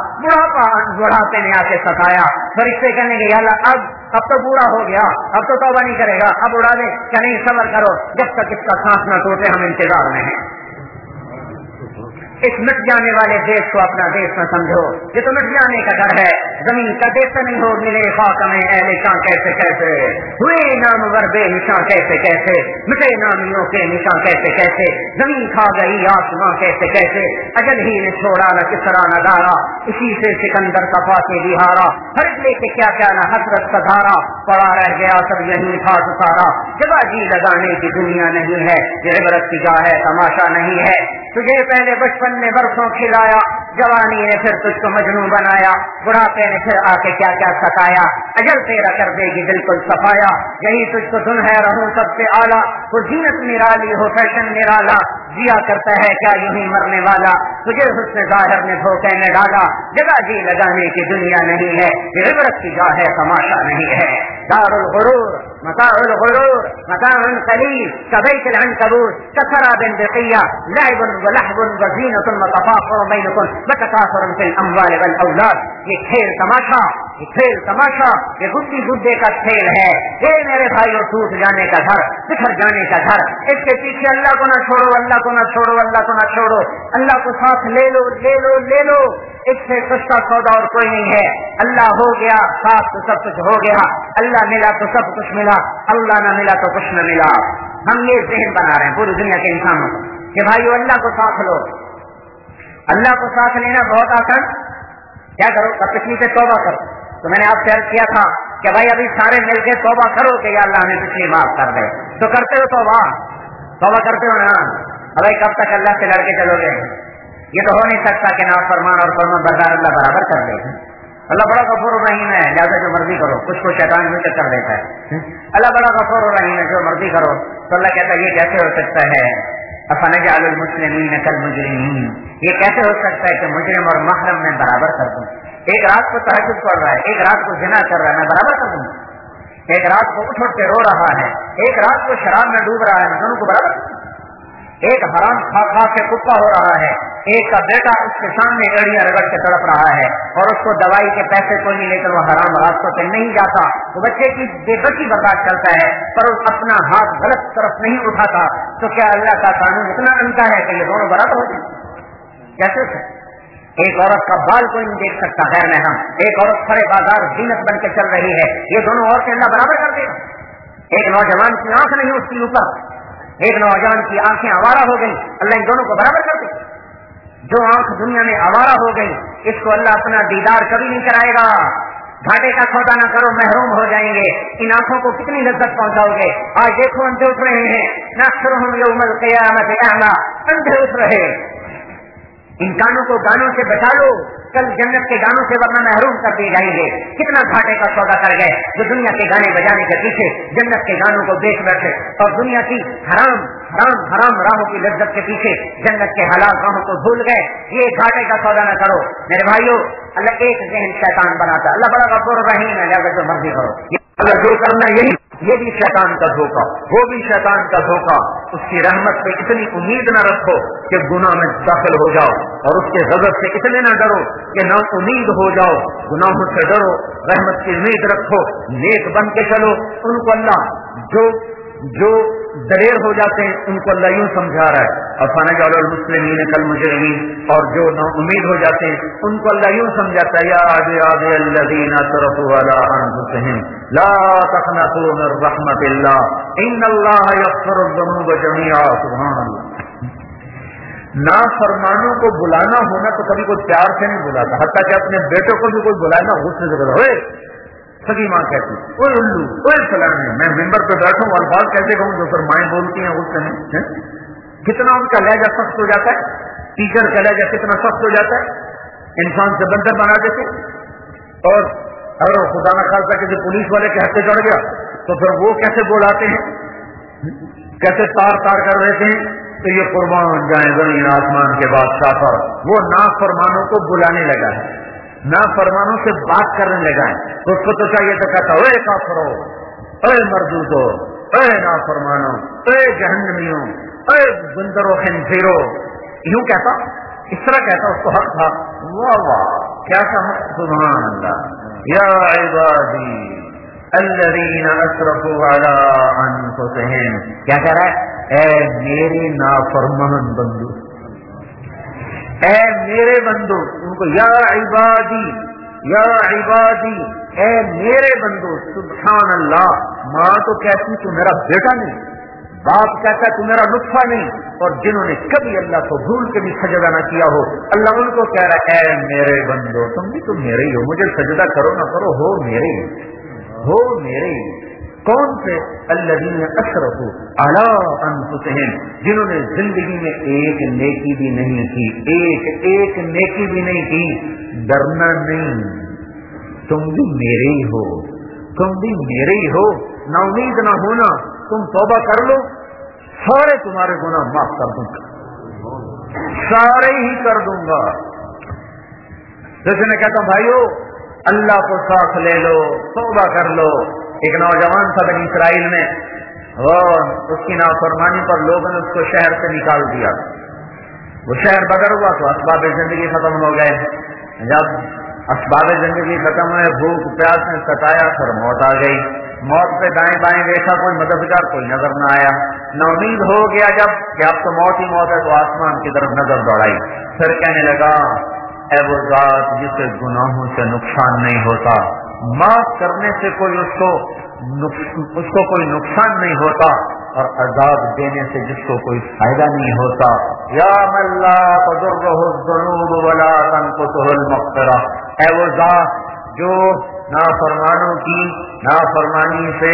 بڑھاپے نے آ کے ستایا، فرشتے کہنے کے یا اللہ اب تو بوڑھا ہو گیا، اب تو توبہ نہیں کرے گا، اب اڑا دے، کہ نہیں صبر کرو جب تک اس کا سانس نہ ٹوٹے، ہم انتظار میں ہیں۔ اس مٹ جانے والے دیش کو اپنا دیش نہ سمجھو، یہ تو مٹ جانے کا ڈر ہے، زمین کا دیش نہیں ہو، ملے خاک میں اہل شاں کیسے کیسے، ہوئے نامور بے نشاں کیسے کیسے، مٹے نامیوں کے نشاں کیسے کیسے، زمین کھا گئی آسماں کیسے کیسے، اجل ہی نے چھوڑا نہ کسرا نہ دارا، اسی سے سکندر کا فاتح بھی ہارا، ہر لے کے کیا کیا نہ حسرت سدھارا، پڑا رہ گیا سب یہیں تھا سارا، جگہ جی لگانے کی دنیا نہیں ہے، یہ عبرت کی جا ہے تماشا نہیں ہے، تجھے پہلے بچپن یومن نے برسوں کھلایا، جوانی نے پھر تجھ کو مجنون بنایا، بڑھاپے نے پھر آ کے کیا کیا ستایا، اجل تیرا کر دے گی بالکل صفایا، یہی تجھ کو دن ہے رہوں سب سے اعلیٰ، وہ زینت نرالی ہو فیشن نرالا، جیا کرتا ہے کیا یوں ہی مرنے والا، تجھے حسن ظاہر نے دھوکے میں ڈالا، جگہ جی لگانے کی دنیا نہیں ہے، یہ عبرت کی جا ہے تماشا نہیں ہے، دار الغرور متاع الغرور متاع قلیل کبیت العنکبوت کسراب بقیہ لعب ولحب وزینۃ وتفاخر بینکم وتکاثر فی الاموال والاولاد، یہ کھیل تماشا، یہ کھیل تماشا، یہ گڈی گڈے کا کھیل ہے، یہ میرے بھائیوں ٹوٹ جانے کا گھر، بکھر جانے کا گھر، اس کے پیچھے اللہ کو نہ چھوڑو، اللہ کو نہ چھوڑو، اللہ کو نہ چھوڑو، اللہ کو ساتھ لے لو لے لو لے لو، اس سے سستا سودا اور کوئی نہیں ہے، اللہ ہو گیا ساتھ تو سب کچھ ہو گیا، اللہ ملا تو سب کچھ ملا، اللہ نہ ملا تو کچھ نہ ملا۔ ہم یہ ذہن بنا رہے ہیں پوری دنیا کے انسانوں کو کہ بھائیو اللہ کو ساتھ لو، اللہ کو ساتھ لینا بہت آسان، کیا کرو پچھلی سے توبہ کرو، تو میں نے آپ سے عرض کیا تھا کہ بھائی ابھی سارے مل کے توبہ کرو کہ یا اللہ ہمیں پچھلی معاف کر دے، تو کرتے ہو توبہ کرتے ہو نا، بھائی کب تک اللہ سے لڑ کے چلو گے؟ یہ تو ہو نہیں سکتا کہ نافرمان اور فرمان بردار اللہ برابر کر دے، اللہ بڑا غفور الرحیم ہے، لہٰذا جو مرضی کرو، کچھ کو شیطان مل کر دیتا ہے، اللہ بڑا غفور الرحیم ہے، جو مرضی کرو، تو اللہ کہتا ہے یہ کیسے ہو سکتا ہے، افنجعل المسلمین کالمجرمین، یہ کیسے ہو سکتا ہے کہ مجرم اور محرم میں برابر کر دوں، ایک رات کو تہجد پڑھ رہا ہے، ایک رات کو زنا کر رہا ہے، میں برابر کر دوں، ایک رات کو اٹھ کے رو رہا ہے، ایک رات کو شراب میں ڈوب رہا ہے، دونوں کو برابر، ایک حرام کھا کھا کے کتا ہو رہا ہے، ایک کا بیٹا اس کے سامنے ایڑیاں رگڑ کے تڑپ رہا ہے اور اس کو دوائی کے پیسے کوئی نہیں، لیکن وہ حرام راستوں پہ نہیں جاتا، وہ بچے کی بے بسی برداشت کرتا ہے پر وہ اپنا ہاتھ غلط طرف نہیں اٹھاتا، تو کیا اللہ کا قانون اتنا انتا ہے کہ یہ دونوں برابر ہو جائیں؟ کیسے سے ایک عورت کا بال کوئی نہیں دیکھ سکتا غیر محرم، ایک عورت کھڑے بازار زینت بن کے چل رہی ہے، یہ دونوں عورتیں اللہ برابر کر دے گا؟ ایک نوجوان کی آنکھ نہیں اس کے اوپر، ایک نوجوان کی آنکھیں آوارہ ہو گئی، اللہ ان دونوں کو برابر کر دے، جو آنکھ دنیا میں آوارہ ہو گئی اس کو اللہ اپنا دیدار کبھی نہیں کرائے گا، گھاٹے کا سودا نہ کرو محروم ہو جائیں گے، ان آنکھوں کو کتنی لذت پہنچاؤ گے، آج دیکھو اندھے اٹھ رہے ہیں، نحشرہم یوم القیامۃ اعمیٰ، اندھے اٹھ رہے، ان کانوں کو گانوں سے بچا لو، کل جنت کے گانوں سے ورنہ محروم کر دیے جائیں گے، کتنا گھاٹے کا سودا کر گئے جو دنیا کے گانے بجانے کے پیچھے جنت کے گانوں کو بیچ بیٹھے اور دنیا کی حرام راہوں کی لذت کے پیچھے جنت کے حلال راہوں کو بھول گئے، یہ گھاٹے کا سودا نہ کرو میرے بھائیو، اللہ ایک ذہن شیطان بناتا، اللہ بڑا غفور رحیم ہے، لہذا جو مرضی کرو، اللہ جو کرنا یہی، یہ بھی شیطان کا دھوکہ، وہ بھی شیطان کا دھوکہ، اس کی رحمت پہ اتنی امید نہ رکھو کہ گناہ میں داخل ہو جاؤ، اور اس کے غضب سے اتنے نہ ڈرو کہ نا امید ہو جاؤ، گناہوں سے ڈرو، رحمت کی امید رکھو، نیک بن کے چلو، ان کو اللہ جو دلیر ہو جاتے ہیں ان کو اللہ یوں سمجھا رہا ہے، افنجعل المسلمین کالمجرمین، اور جو نا امید ہو جاتے ہیں ان کو اللہ یوں سمجھاتا ہے، یا عبادی الذین اسرفوا علی انفسہم لا تقنطوا من رحمت اللہ ان اللہ یغفر الذنوب جميعا، سبحان اللہ۔ نافرمانوں کو بلانا ہونا تو کبھی کوئی پیار سے نہیں بلاتا، حتیٰ کہ اپنے بیٹوں کو بھی کوئی بلائے نا غصے سے بلا، سگی ماں کہتی اوے الو اوے فلانے، میں ممبر پہ بیٹھوں الفاظ کیسے کہوں جو پھر مائیں بولتی ہیں غصے میں، کتنا ان کا لہجہ سخت ہو جاتا ہے، ٹیچر کا لہجہ کتنا سخت ہو جاتا ہے، انسان سے بندر بنا دیتے، اور اگر خدا نہ خاصہ کسی پولیس والے کے ہتھے چڑھ گیا تو پھر وہ کیسے بلاتے ہیں، کیسے تار تار کر دیتے ہیں، تو یہ قربان جائیں زمین آسمان کے بادشاہ پر، وہ نافرمانوں کو بلانے لگا ہے، نافرمانوں سے بات کرنے لگا ہے، تو اس کو تو چاہیے تو کہتا اے کافرو، اے مردودو، اے نافرمانو، اے جہنمیوں، اے بندرو خنزیرو، یوں کہتا، اس طرح کہتا، اس کو حق تھا، واہ واہ کیا سا حق، سبحان اللہ، یا عبادی الذین اسرفوا علی انفسہم، کیا کہہ رہا ہے، اے میرے نافرمان بندو، اے میرے بندو، ان کو یا عبادی، یا عبادی، اے میرے بندو، سبحان اللہ، ماں تو کہتی تو میرا بیٹا نہیں، باپ کہتا تو میرا نطفہ نہیں، اور جنہوں نے کبھی اللہ کو بھول کے بھی سجدہ نہ کیا ہو، اللہ ان کو کہہ رہا ہے اے میرے بندو، تم بھی تو میرے ہی ہو، مجھے سجدہ کرو نہ کرو، ہو میرے ہی، ہو میرے ہی، کون سے؟ الذین اشرفوا علی انفسہم، جنہوں نے زندگی میں ایک نیکی بھی نہیں کی، ایک نیکی بھی نہیں کی۔ ڈرنا نہیں، تم بھی میرے ہی ہو، تم بھی میرے ہی ہو، نا امید نہ ہونا، تم توبہ کر لو، سارے تمہارے گناہ معاف کر دوں گا، سارے ہی کر دوں گا۔ جیسے میں کہتا ہوں بھائیو اللہ کو ساتھ لے لو، توبہ کر لو۔ ایک نوجوان تھا بنی اسرائیل میں، اور اس کی نافرمانی پر لوگوں نے اس کو شہر سے نکال دیا۔ وہ شہر بدر ہوا تو اسباب زندگی ختم ہو گئے۔ جب اسباب زندگی ختم ہوئے، بھوک پیاس نے ستایا، پھر موت آ گئی۔ موت پہ دائیں بائیں دیکھا، کوئی مددگار کوئی نظر نہ آیا۔ ناامید ہو گیا جب کہ اب تو موت ہی موت ہے، تو آسمان کی طرف نظر دوڑائی، پھر کہنے لگا اے وہ ذات جسے گناہوں سے نقصان نہیں ہوتا، معاف کرنے سے کوئی اس کو کوئی نقصان نہیں ہوتا، اور عذاب دینے سے جس کو کوئی فائدہ نہیں ہوتا۔ یا من لا تضرہ الذنوب ولا تنقصہ المغفرہ، اے وہ ذات جو نافرمانوں کی نافرمانی سے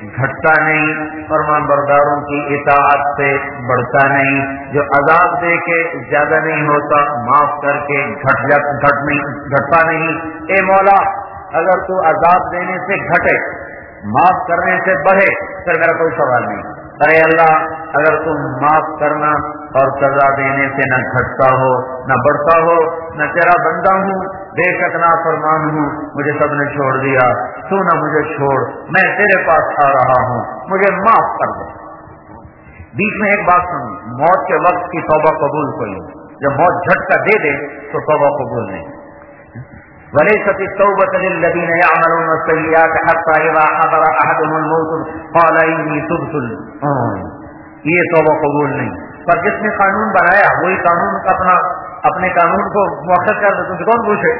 گھٹتا نہیں، فرمان برداروں کی اطاعت سے بڑھتا نہیں، جو عذاب دے کے زیادہ نہیں ہوتا، معاف کر کے گھٹتا نہیں۔ اے مولا اگر تو عذاب دینے سے گھٹے، معاف کرنے سے بڑھے، پھر میرا کوئی سوال نہیں۔ ارے اللہ اگر تم معاف کرنا اور سزا دینے سے نہ گھٹتا ہو نہ بڑھتا ہو، نہ تیرا بندہ ہوں، بے شک نافرمان ہوں، مجھے سب نے چھوڑ دیا، تو نہ مجھے چھوڑ، میں تیرے پاس آ رہا ہوں، مجھے معاف کر دو۔ بیچ میں ایک بات سنوں، موت کے وقت کی توبہ قبول کوئی، جب موت جھٹکا دے دے تو توبہ قبول نہیں۔ وَلَيْسَتِ التَّوْبَةُ لِلَّذِينَ يَعْمَلُونَ السَّيِّئَاتِ حَتَّى إِذَا حَضَرَ أَحَدَهُمُ الْمَوْتُ قَالَ إِنِّي تُبْتُ الْآنَ، یہ توبہ قبول نہیں۔ پر جس نے قانون بنایا وہی قانون اپنے قانون کو مؤخر کر دے، تم سے کون پوچھے؟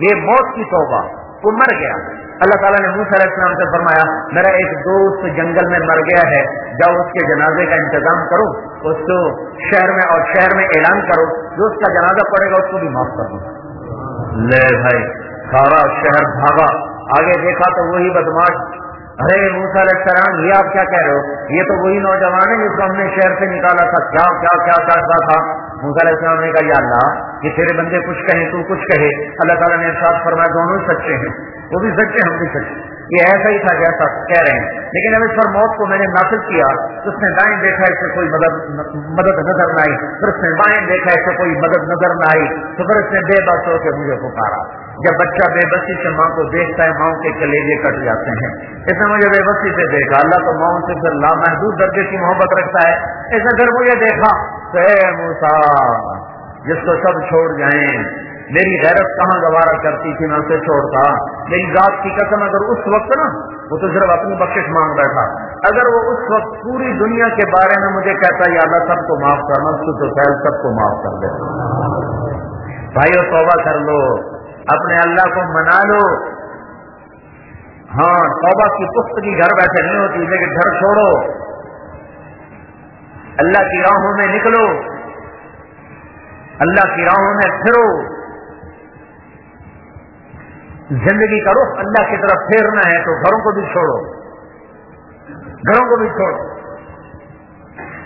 یہ موت کی توبہ، وہ مر گیا۔ اللہ تعالیٰ نے موسیٰ علیہ السلام سے فرمایا میرا ایک دوست جنگل میں مر گیا ہے، جاؤ اس کے جنازے کا انتظام کرو، اس کو شہر میں اعلان کرو، جو اس کا جنازہ پڑے گا اس کو بھی معاف کر دو۔ لے بھائی سارا شہر بھاگا، آگے دیکھا تو وہی بدماش، ارے موسیٰ علیہ السلام یہ آپ کیا کہہ رہے ہو؟ یہ تو وہی نوجوان ہے جس کو ہم نے شہر سے نکالا تھا، کیا کیا کیا کرتا تھا؟ موسیٰ علیہ السلام نے کہا یا اللہ یہ تیرے بندے کچھ کہیں تو کچھ کہے۔ اللہ تعالیٰ نے ارشاد فرمایا دونوں سچے ہیں، وہ بھی سچے ہم بھی سچے، یہ ایسا ہی تھا جیسا کہہ رہے ہیں۔ لیکن اب اس پر موت کو میں نے نافذ کیا، اس نے دائیں دیکھا اس سے کوئی مدد نظر نہ آئی، پھر اس نے بائیں دیکھا اس سے کوئی مدد نظر نہ آئی، تو پھر اس نے بے بس ہو کے مجھے پکارا۔ جب بچہ بے بسی سے ماں کو دیکھتا ہے، ماں کے کلیجے کٹ جاتے ہیں۔ اس نے مجھے بے بسی سے دیکھا، اللہ تو ماں سے پھر لامحدود درجے کی محبت رکھتا ہے، اس نے پھر مجھے دیکھا تو اے موسیٰ جس کو سب چھوڑ جائیں، میری غیرت کہاں گوارا کرتی تھی، میں اسے چھوڑتا، میری ذات کی قسم اگر اس وقت نا وہ تو صرف اپنی بخشش مانگ بیٹھا، اگر وہ اس وقت پوری دنیا کے بارے میں مجھے کہتا یا اللہ سب کو معاف کرنا، اس تو خیر سب کو معاف کر دے۔ بھائیو توبہ کر لو، اپنے اللہ کو منا لو۔ ہاں توبہ کی پختگی گھر بیٹھے نہیں ہوتی، لیکن گھر چھوڑو، اللہ کی راہوں میں نکلو، اللہ کی راہوں میں پھرو، زندگی کا رخ اللہ کی طرف پھیرنا ہے تو گھروں کو بھی چھوڑو، گھروں کو بھی چھوڑو۔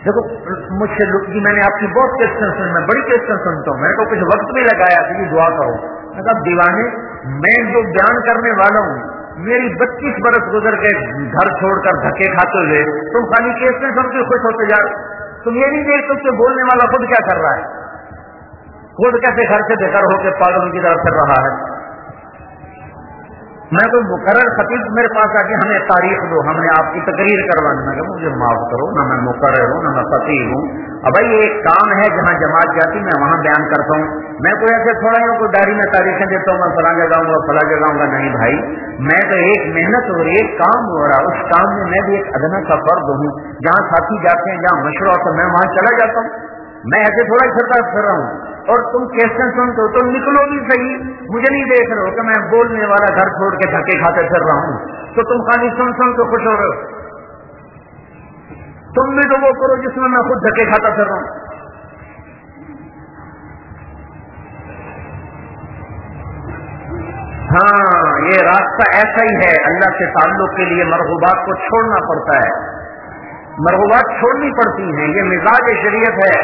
دیکھو مجھ سے جی میں نے آپ کی بہت کیسٹیں سنی، میں بڑی کیسٹیں سنتا ہوں، میں تو کچھ وقت بھی لگایا کہ دعا کرو، میں کہا دیوانے میں جو بیان کرنے والا ہوں، میری 32 برس گزر کے گھر چھوڑ کر دھکے کھاتے ہوئے تم خالی کیسٹیں سن کے خوش ہوتے جا رہے، تم یہ نہیں دیکھتے کہ بولنے والا خود کیا کر رہا ہے، خود کیسے گھر سے بے گھر ہو کے پاگلوں کی طرف پھر رہا ہے۔ میں کوئی مقرر خطیب میرے پاس آ کے ہمیں تاریخ دو، ہم نے آپ کی تقریر کروانا، میں کہا مجھے معاف کرو، نہ میں مقرر ہوں نہ میں خطیب ہوں، اب بھائی ایک کام ہے جہاں جماعت جاتی میں وہاں بیان کرتا ہوں، میں کوئی ایسے تھوڑا ہی کوئی ڈائری میں تاریخیں دیتا ہوں میں فلاں جگہ ہوں گا فلاں جگہ ہوں گا، نہیں بھائی میں تو ایک محنت ہو رہی ہے، ایک کام ہو رہا، اس کام میں بھی ایک ادنا کا فرد ہوں، جہاں ساتھی جاتے ہیں جہاں مشورہ ہوتا ہے میں وہاں چلا جاتا ہوں، میں ایسے تھوڑا ہی پھر رہا ہوں، اور تم کیسے سنتے ہو تم نکلو بھی صحیح، مجھے نہیں دیکھ رہے ہو کہ میں بولنے والا گھر چھوڑ کے دھکے کھاتے پھر رہا ہوں، تو تم خالی سن تو خوش ہو رہے ہو، تم بھی تو وہ کرو جس میں خود دھکے کھاتا پھر رہا ہوں۔ ہاں یہ راستہ ایسا ہی ہے، اللہ سے تعلق کے لیے مرغوبات کو چھوڑنا پڑتا ہے، مرغوبات چھوڑنی پڑتی ہیں، یہ مزاج شریعت ہے۔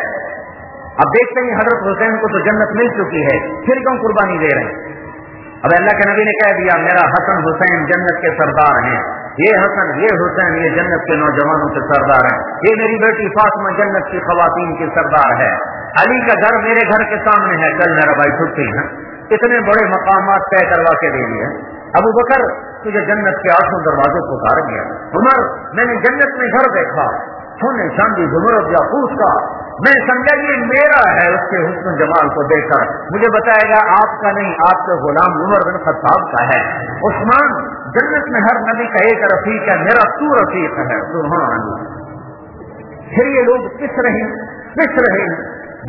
اب دیکھتے ہیں حضرت حسین کو تو جنت مل چکی ہے، پھر کیوں قربانی دے رہے ہیں؟ اب اللہ کے نبی نے کہہ دیا میرا حسن حسین جنت کے سردار ہیں، یہ حسن یہ حسین یہ جنت کے نوجوانوں کے سردار ہیں، یہ میری بیٹی فاطمہ جنت کی خواتین کی سردار ہے، علی کا گھر میرے گھر کے سامنے ہے، کل میرا بھائی چھٹی ہے، اتنے بڑے مقامات طے کروا کے دے دیے۔ ابو بکر تجھے جنت کے 8 دروازوں کو اتار گیا، عمر میں نے جنت میں گھر دیکھا سونے چاندی زمرد یاقوت کا، میں سمجھا یہ میرا ہے، اس کے حسن جمال کو دیکھ کر مجھے بتائے گا آپ کا نہیں، آپ کے غلام عمر بن خطاب کا ہے۔ عثمان جنت میں ہر نبی کا ایک رفیق ہے، میرا تو رفیق ہے، سبحان اللہ۔ پھر یہ لوگ پس رہے ہیں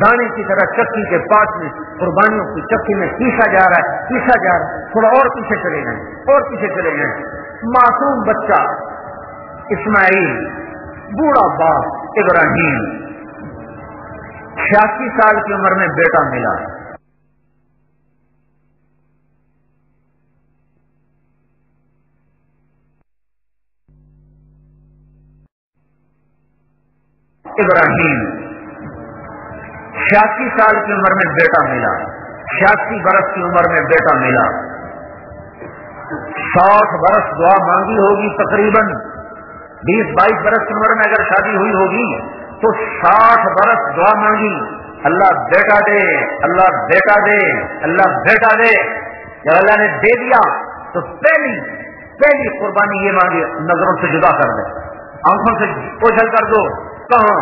دانے کی طرح چکی کے پاس میں، قربانیوں کی چکی میں پیسا جا رہا ہے، تھوڑا اور پیچھے چلے گئے، معصوم بچہ اسماعیل، بوڑھا باپ ابراہیم، 86 سال کی عمر میں بیٹا ملا، ابراہیم 86 سال کی عمر میں بیٹا ملا، 86 برس کی عمر میں بیٹا ملا، 60 برس دعا مانگی ہوگی، تقریباً 20-22 برس کی عمر میں اگر شادی ہوئی ہوگی تو 60 برس دعا مانگی، اللہ بیٹا دے، اللہ بیٹا دے، اللہ بیٹا دے۔ جب اللہ نے دے دیا تو پہلی قربانی یہ مانگی نظروں سے جدا کر دے، آنکھوں سے اوجھل کر دو، کہاں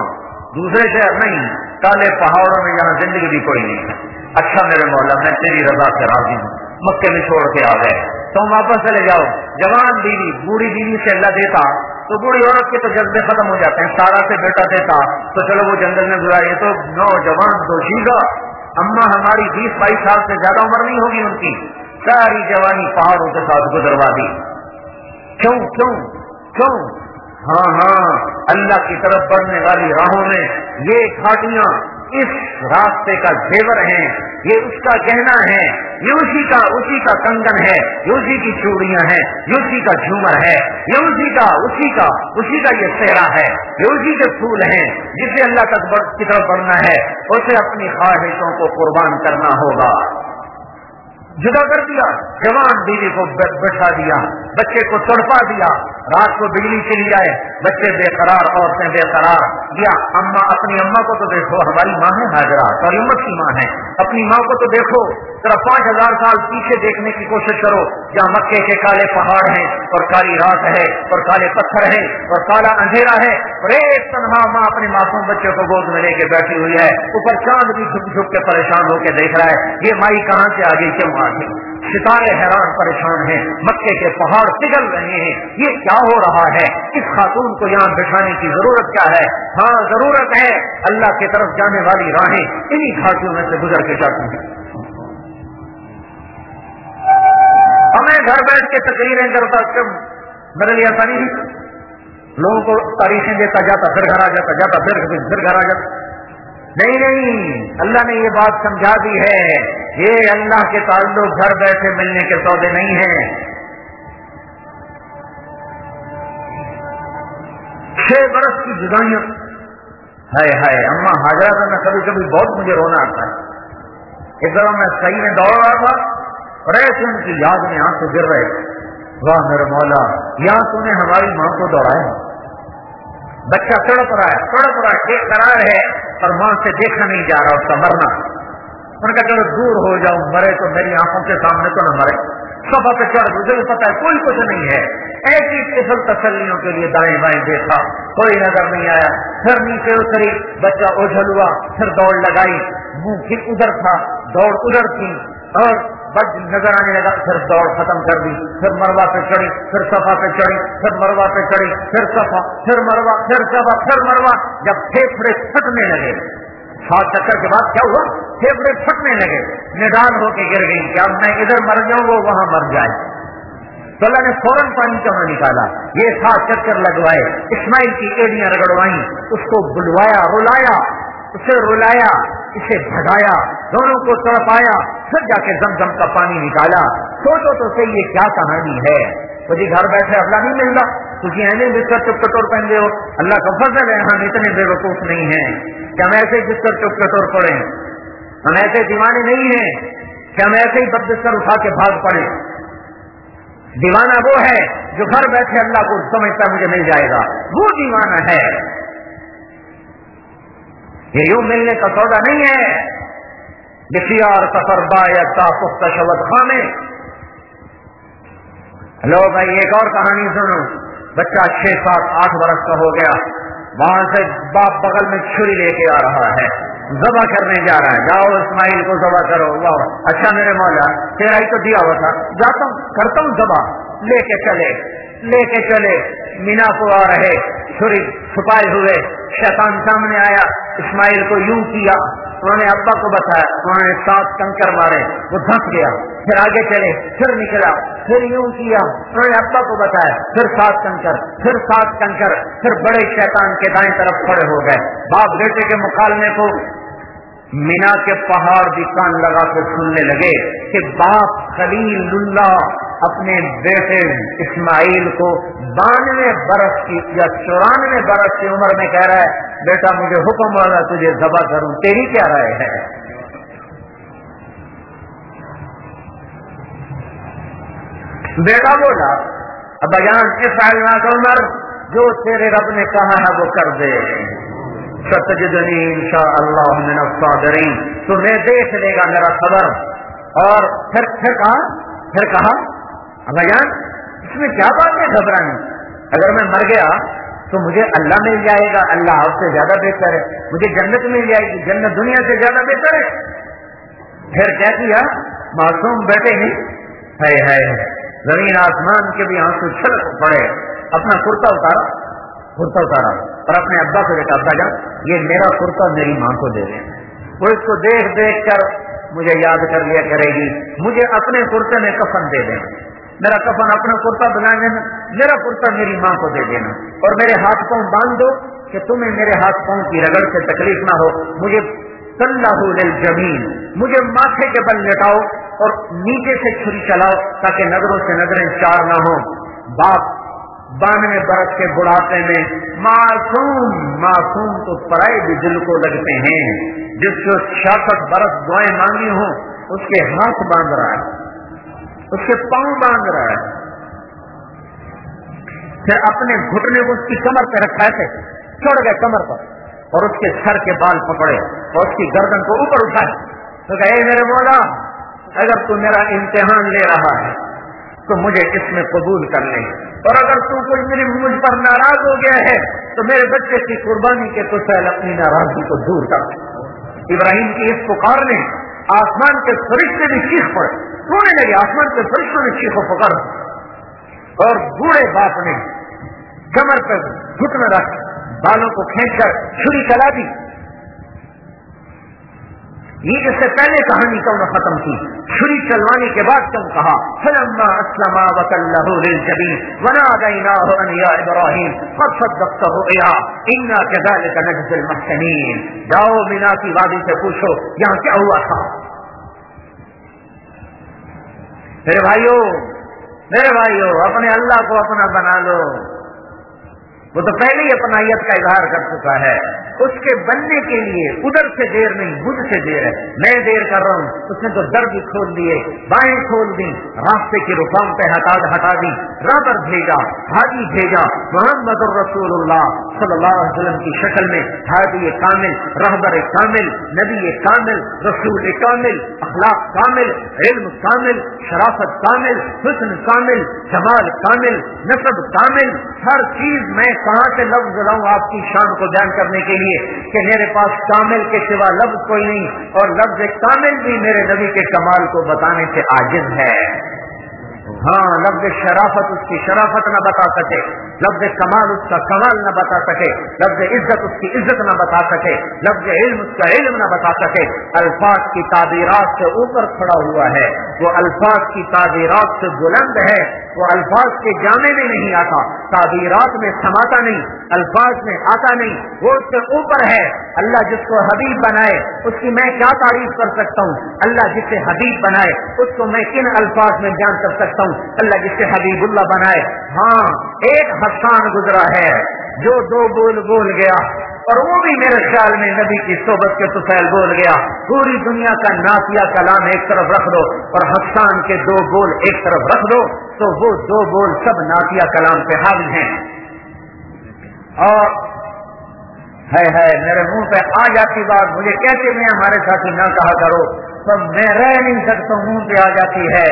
دوسرے شہر نہیں، کالے پہاڑوں میں جہاں زندگی بھی کوئی نہیں۔ اچھا میرے مولا میں تیری رضا سے راضی ہوں، مکے میں چھوڑ کے آ گئے، تم واپس چلے جاؤ۔ جوان بیوی بوڑھی بیوی سے اللہ دیتا تو بوڑھی عورت کے تو جذبے ختم ہو جاتے ہیں، سارا سے بیٹا دیتا تو چلو وہ جنگل میں گزارے، تو نوجوان دوشیزہ اما ہماری 20-22 سال سے زیادہ عمر نہیں ہوگی، ان کی ساری جوانی پہاڑوں کے ساتھ گزروا دی۔ کیوں؟ ہاں اللہ کی طرف بڑھنے والی راہوں میں یہ گھاٹیاں اس راستے کا زیور ہیں، یہ اس کا گہنا ہے، یہ اسی کا کنگن ہے، یہ اسی کی چوڑیاں ہیں، یہ اسی کا جھومر ہے، یہ اسی کا یہ صحرا ہے، یہ اسی کے پھول ہیں، جسے اللہ تک کی طرف بڑھنا ہے اسے اپنی خواہشوں کو قربان کرنا ہوگا۔ جدا کر دیا، جوان بیوی کو بٹھا دیا، بچے کو تڑپا دیا، رات کو بجلی چلی جائے، بچے بے قرار، عورتیں بے قرار، یا اپنی اماں کو تو دیکھو، ہماری ماں ہے ہاجرہ، ساری امت کی ماں ہے، اپنی ماں کو تو دیکھو، ذرا 5000 سال پیچھے دیکھنے کی کوشش کرو، جہاں مکے کے کالے پہاڑ ہیں اور کالی رات ہے اور کالے پتھر ہیں اور کالا اندھیرا ہے، اور ایک تنہا ماں اپنے معصوم بچے کو گود میں لے کے بیٹھی ہوئی ہے، اوپر چاند بھی جھک کے پریشان ہو کے دیکھ رہا ہے، یہ مائی کہاں سے آ گئی، کیوں آ گئی؟ ستارے حیران پریشان ہیں، مکے کے پہاڑ پگھل رہے ہیں، یہ کیا ہو رہا ہے؟ اس خاتون کو یہاں بٹھانے کی ضرورت کیا ہے؟ ہاں ضرورت ہے، اللہ کی طرف جانے والی راہیں انہی گھاٹیوں میں سے گزر کے جاتی ہیں۔ میں گھر بیٹھ کے تقریریں کرتا، میرے لیے آسانی نہیں، لوگوں کو تاریخیں دیتا جاتا، پھر گھر آ جاتا، پھر گھر آ جاتا۔ نہیں، اللہ نے یہ بات سمجھا دی ہے، یہ اللہ کے تعلق گھر بیٹھے ملنے کے سودے نہیں ہیں۔ 6 برس کی جدائیاں، ہائے اماں حاجرہ کا میں کبھی بہت مجھے رونا آتا ہے۔ ایک دفعہ میں صحیح میں دوڑ رہا تھا اور ایسے ان کی یاد میں آنسو گر رہے، واہ میرے مولا، یہاں تو نے ہماری ماں کو دوڑایا، بچہ تڑپ رہا ہے، بے قرار ہے، اور ماں سے دیکھا نہیں جا رہا اس کا مرنا۔ ان کا چلو دور ہو جاؤں، مرے تو میری آنکھوں کے سامنے تو نہ مرے، صفحہ پہ چڑھ گئے، پتا ہے کوئی کچھ نہیں ہے، ایسی قسم تسلیوں کے لیے دائیں بائیں دیکھا، کوئی نظر نہیں آیا، پھر نیچے اتری، بچہ اوجھل ہوا، پھر دوڑ لگائی، منہ پھر ادھر تھا، دوڑ ادھر تھی، اور بچ نظر آنے لگا، پھر دوڑ ختم کر دی، پھر مروا پہ چڑھی، پھر صفا پہ چڑھی، پھر مروا پہ چڑھی، پھر صفا، پھر مروا، پھر صفا، پھر مروا، جب پھیپھڑے پھٹنے لگے، 7 چکر کے بعد کیا ہوا؟ پھیپھڑے پھٹنے لگے، نڈال ہو کے گر گئی کہ اب میں ادھر مر جاؤں وہ وہاں مر جائے، تو اللہ نے فوراً پانی کا منہ نکالا، یہ 7 چکر لگوائے، اسماعیل کی ایڑیاں رگڑوائیں، اس کو بلوایا، رلایا، اسے رلایا، اسے بھگایا، دونوں کو تڑپایا، پھر جا کے زمزم کا پانی نکالا، سوچو تو صحیح یہ کیا کہانی ہے. تو جی گھر بیٹھے اللہ نہیں مل رہا, تجھے ایسے بستر چپ چٹور پہن ہو. اللہ کا فضل ہے ہم اتنے بے وقوف نہیں ہیں کہ ہم ایسے بستر چپ چٹور پڑے, ہم ایسے دیوانے نہیں ہیں کہ ہم ایسے ہی بد بستر اٹھا کے بھاگ پڑے. دیوانہ وہ ہے جو گھر بیٹھے اللہ کو سمجھتا مجھے مل جائے گا, وہ دیوانہ ہے. یہ یوں ملنے کا سودا نہیں ہے. بخیار سفر باید تا پختہ شود خانے. لو بھائی ایک اور کہانی سنو. بچہ 6 7 8 برس کا ہو گیا, وہاں سے باپ بغل میں چھری لے کے آ رہا ہے, ذبح کرنے جا رہا ہے. جاؤ اسماعیل کو ذبح کرو. واہ اچھا میرے مولا تیرا ہی تو دیا ہوا تھا, جاتا ہوں کرتا ہوں ذبح. لے کے چلے مینا کو آ رہے, چھری چھپائے ہوئے. شیطان سامنے آیا, اسماعیل کو یوں کیا. انہوں نے ابا کو بتایا, انہوں نے 7 کنکر مارے, وہ دھنس گیا. پھر آگے چلے, پھر نکلا, پھر یوں کیا. انہوں نے ابا کو بتایا, پھر 7 کنکر, پھر 7 کنکر. پھر بڑے شیطان کے دائیں طرف کھڑے ہو گئے. باپ بیٹے کے مکالمے کو مینا کے پہاڑ بھی کان لگا کے سننے لگے کہ باپ خلیل اللہ اپنے بیٹے اسماعیل کو 92 برس کی یا 94 برس کی عمر میں کہہ رہا ہے, بیٹا مجھے حکم والا تجھے ذبح کروں, تیری کیا رائے ہے؟ بیٹا بولا, ابا جان افعل ما تؤمر, جو تیرے رب نے کہا ہے وہ کر دے. ستجدنی انشاءاللہ من الصابرین, تمہیں دیکھ لے گا میرا صبر. اور پھر کہا ابا جان اس میں کیا بات ہے گھبرانے, اگر میں مر گیا تو مجھے اللہ مل جائے گا, اللہ آپ سے زیادہ بہتر ہے. مجھے جنت مل جائے گی, جنت دنیا سے زیادہ بہتر ہے. پھر کیا کیا معصوم بیٹے ہی ہے زمین آسمان کے بھی آنسو چھلک پڑے, اپنا کرتا اتارا اور اپنے ابا کو دیکھا, ابا جان یہ میرا کرتا میری ماں کو دے دیں. وہ اس کو دیکھ کر مجھے یاد کر لیا کرے گی, مجھے اپنے کرتے میں کفن دے دینا, میرا کفن اپنا کرتا بنا دینا, میرا کرتا میری ماں کو دے دینا, اور میرے ہاتھ پاؤں باندھ دو کہ تمہیں میرے ہاتھ پاؤں کی رگڑ سے تکلیف نہ ہو. مجھے صلہ للجبین, مجھے ماتھے کے بل لٹاؤ اور نیچے سے چھری چلاؤ تاکہ نظروں سے نظریں چار نہ ہوں. باپ 92 برس کے بڑھاپے میں معصوم تو پرائے بھی دل کو لگتے ہیں. جس کو 66 برس دعائیں مانگی ہوں اس کے ہاتھ باندھ رہا ہے, اس کے پاؤں باندھ رہا ہے. پھر اپنے گھٹنے کو اس کی کمر پہ رکھا ہے, چڑھ گئے کمر پر, اور اس کے سر کے بال پکڑے اور اس کی گردن کو اوپر اٹھائے تو کہے, میرے مولا اگر تو میرا امتحان لے رہا ہے تو مجھے اس میں قبول کر لے, اور اگر تو کوئی مجھ پر ناراض ہو گیا ہے تو میرے بچے کی قربانی کے تو پہلے اپنی ناراضگی کو دور کر. ابراہیم کی اس پکار نے آسمان کے فرشتے بھی چیخ پڑے, سونے لگے, آسمان کے فرشتوں نے چیخ و پکار, اور بوڑھے باپ نے کمر پر گھٹنا رکھ بالوں کو کھینچ کر چھری چلا دی. یہ اس سے پہلے کہانی کیوں نہ ختم کی, چھری چلوانے کے بعد کیوں کہا فلما اسلما وتلہ للجبین ونادیناہ ان یا ابراہیم قد صدقت الرؤیا انا کذلک نجزی المحسنین. جاؤ مینا کی وادی سے پوچھو یہاں کیا ہوا تھا. میرے بھائیو اپنے اللہ کو اپنا بنا لو. وہ تو پہلے ہی اپنائیت کا اظہار کر چکا ہے. اس کے بننے کے لیے ادھر سے دیر نہیں, مجھ سے دیر ہے, میں دیر کر رہا ہوں. اس نے تو در بھی کھول دیے, بائیں کھول دی, راستے کی رکاوٹیں ہٹا دی, رابر بھیجا, حاجی بھیجا, محمد الرسول اللہ صلی اللہ علیہ وسلم کی شکل میں حاجی کامل, رہبر کامل, نبی کامل, رسول کامل, اخلاق کامل, علم کامل, شرافت کامل, حسن کامل, جمال کامل, نسب کامل, ہر چیز. میں کہاں سے لفظ لاؤں آپ کی شان کو بیان کرنے کے لیے کہ میرے پاس کامل کے سوا لفظ کوئی نہیں, اور لفظ کامل بھی میرے نبی کے کمال کو بتانے سے عاجز ہے. ہاں لفظ شرافت اس کی شرافت نہ بتا سکے, لفظ کمال اس کا کمال نہ بتا سکے, لفظ عزت اس کی عزت نہ بتا سکے, لفظ علم اس کا علم نہ بتا سکے. الفاظ کی تعبیرات سے اوپر کھڑا ہوا ہے, وہ الفاظ کی تعبیرات سے بلند ہے, وہ الفاظ کے جامع میں نہیں آتا. تعبیرات میں سماتا نہیں، الفاظ میں آتا نہیں، وہ اس سے اوپر ہے۔ اللہ جس کو حبیب بنائے اس کی میں کیا تعریف کر سکتا ہوں؟ اللہ جس سے حبیب بنائے اس کو میں کن الفاظ میں بیان کر سکتا ہوں؟ اللہ جس سے حبیب اللہ بنائے۔ ہاں، ایک حسان گزرا ہے جو 2 بول بول گیا، اور وہ بھی میرے خیال میں نبی کی صحبت کے طفیل بول گیا۔ پوری دنیا کا نافیہ کلام ایک طرف رکھ دو اور حسان کے 2 بول ایک طرف رکھ دو تو وہ 2 بول سب نافیہ کلام پہ حاوی ہیں۔ اور ہے میرے منہ پہ آ جاتی بات، مجھے کہتے میں ہمارے ساتھی نہ کہا کرو تو میں رہ نہیں سکتا، منہ پہ آ جاتی ہے۔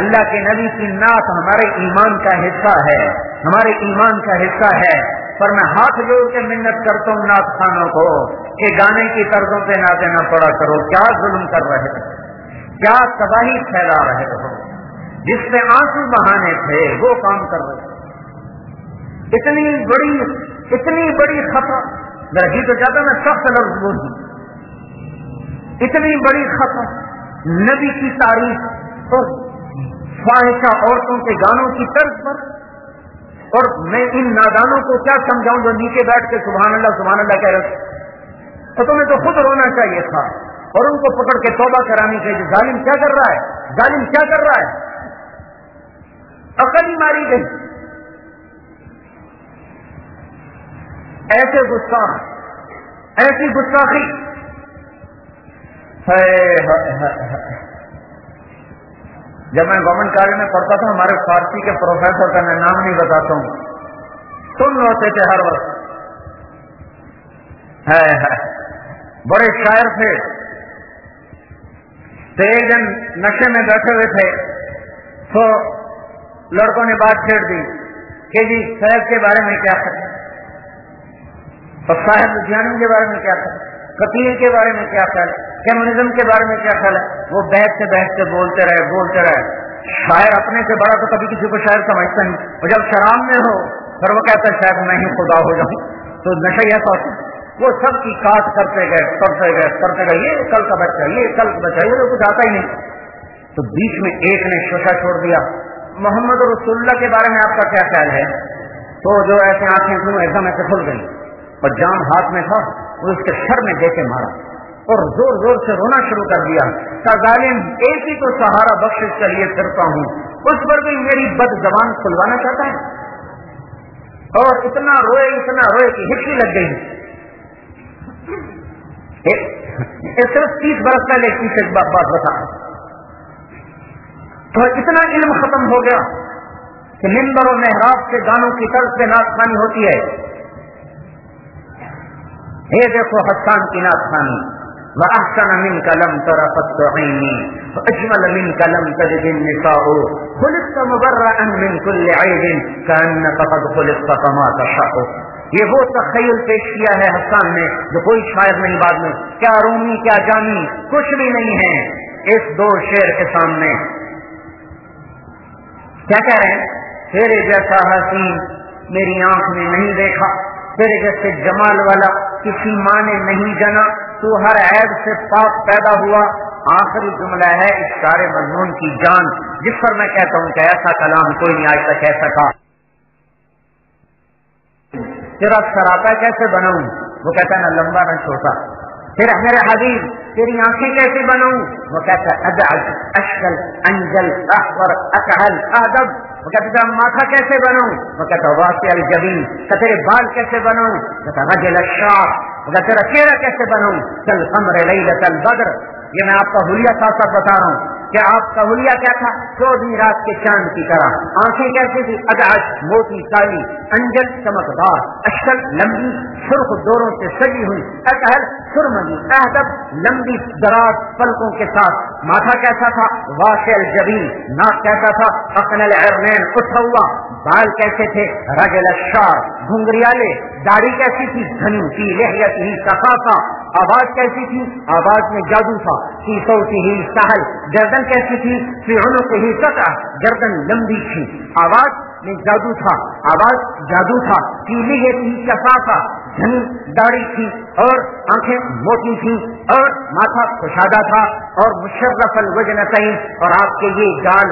اللہ کے نبی کی نعت ہمارے ایمان کا حصہ ہے، ہمارے ایمان کا حصہ ہے، پر میں ہاتھ جوڑ کے منت کرتا ہوں نعت خانوں کو کہ گانے کی طرزوں پہ نعتیں نہ پڑا کرو۔ کیا ظلم کر رہے ہو، کیا تباہی پھیلا رہے ہو، جس پہ آنسو بہانے تھے وہ کام کر رہے ہو۔ اتنی بڑی خطا، میرا جی تو چاہتا میں سخت لفظ بول دوں، اتنی بڑی خطا نبی کی تعریف اور فاحشہ عورتوں کے گانوں کی طرز پر، اور میں ان نادانوں کو کیا سمجھاؤں جو نیچے بیٹھ کے سبحان اللہ کہہ رہے تھے؟ تو تمہیں تو خود رونا چاہیے تھا اور ان کو پکڑ کے توبہ کرانی چاہیے۔ ظالم کیا کر رہا ہے، ظالم کیا کر رہا ہے، عقل ہی ماری گئی۔ ایسے گستاخ، ایسی گستاخی، جب میں گورنمنٹ کالج میں پڑھتا تھا ہمارے فارسی کے پروفیسر کا میں نام نہیں بتاتا ہوں، سن ہوتے تھے ہر وقت، بڑے شاعر تھے۔ تو ایک دن نشے میں بیٹھے ہوئے تھے تو لڑکوں نے بات چھیڑ دی کہ جی صاحب کے بارے میں کیا کریں، اور صاحب لدھیانوی کے بارے میں کیا کریں، قتیل کے بارے میں کیا خیال ہے، کمیونزم کے بارے میں کیا خیال ہے۔ وہ بیٹھتے بولتے رہے۔ شاعر اپنے سے بڑا تو کبھی کسی کو شاعر سمجھتا نہیں، اور جب شراب میں ہو پھر وہ کہتا ہے شاید میں ہی خدا ہو جاؤں۔ تو نشہ ایسا ہوتا ہے، وہ سب کی کاٹ کرتے گئے، یہ کل کا بچہ، یہ کل کا بچہ، یہ کچھ آتا ہی نہیں۔ تو بیچ میں ایک نے شوشہ چھوڑ دیا، محمد رسول اللہ کے بارے میں آپ کا کیا خیال ہے؟ تو جو ایسے آنکھیں سنو ایک دم ایسے کھل گئی اور جام ہاتھ میں تھا، وہ اس کے سر میں دے کے مارا اور زور زور سے رونا شروع کر دیا۔ کہ ظالم ایک ہی تو سہارا بخشش کے لیے پھرتا ہوں، اس پر بھی میری بد زبان کھلوانا چاہتا ہے۔ اور اتنا روئے کہ ہچکی لگ گئی۔ صرف 30 برس پہلے کی بات بتا، تو اتنا علم ختم ہو گیا کہ منبر و محراب سے گانوں کی طرز پہ نعت خوانی ہوتی ہے۔ یہ دیکھو حسان کی نعت خوانی، وَأَحْسَنَ مِنْكَ لَمْ تَرَ قَطُّ عَيْنِي وَأَجْمَلَ مِنْكَ لَمْ تَلِدِ النِّسَاءُ خُلِقْتَ مُبَرَّأً مِنْ كُلِّ عَيْبٍ كَأَنَّكَ قَدْ خُلِقْتَ كَمَا تَشَاءُ۔ یہ وہ تخیل پیش کیا ہے حسان نے جو کوئی شاعر نہیں بعد میں، کیا رومی کیا جانی کچھ بھی نہیں ہے اس 2 شعر کے سامنے۔ کیا کہہ رہے ہیں؟ تیرے جیسا حسین میری آنکھ نے نہیں دیکھا، تیرے جیسے جمال والا کسی ماں نے نہیں جنا، تو ہر عیب سے پاک پیدا ہوا۔ آخری جملہ ہے اس سارے مضمون کی جان، جس پر میں کہتا ہوں کہ ایسا کلام کوئی نہیں آج تک کہہ سکا۔ تیرا سراپا کیسے بناؤں، وہ کہتا ہے نہ لمبا نہ چھوٹا۔ پھر میرے حبیب تیری آنکھیں کیسے بناؤں، وہ کہتا ہے ادعج اشکل انجل احور اکحل ادب۔ وہ کہتا تیرا ماتھا کیسے بناؤں، وہ کہتا واسع الجبین۔ کہ تیرے بال کیسے بناؤں، کہتا رجل الشعر۔ وہ کہتا تیرا چہرہ کیسے بناؤں، کل قمر لیلۃ البدر۔ یہ میں آپ کا حلیہ ساتھ ساتھ بتا رہا ہوں کہ آپ کا حلیہ کیا تھا، 14ویں رات کے چاند کی طرح۔ آنکھیں کیسی تھی، ادعج موٹی کالی، انجل چمکدار، اشکل لمبی سرخ دوروں سے سجی ہوئی، اکحل سرمئی، اہدب لمبی دراز پلکوں کے ساتھ۔ ماتھا کیسا تھا، واسع الجبین، ناک کیسا تھا، اقنع العرنین، اٹھا ہوا۔ بال کیسے تھے، رجل الشعر، گھنگریالے۔ داڑھی کیسی تھی، گھنی فی لحیتہ ثقافہ۔ آواز کیسی تھی، آواز میں جادو تھا، فی صوتہ سہل۔ گردن کیسی تھی، فی عنقہ قطع، گردن لمبی تھی۔ آواز میں جادو تھا، آواز جادو تھا، فی لحیتہ ثقافہ، گھنی داڑھی تھی اور آنکھیں موٹی تھی اور ماتھا کشادہ تھا اور مشرف الوجنتین، اور آپ کے یہ گال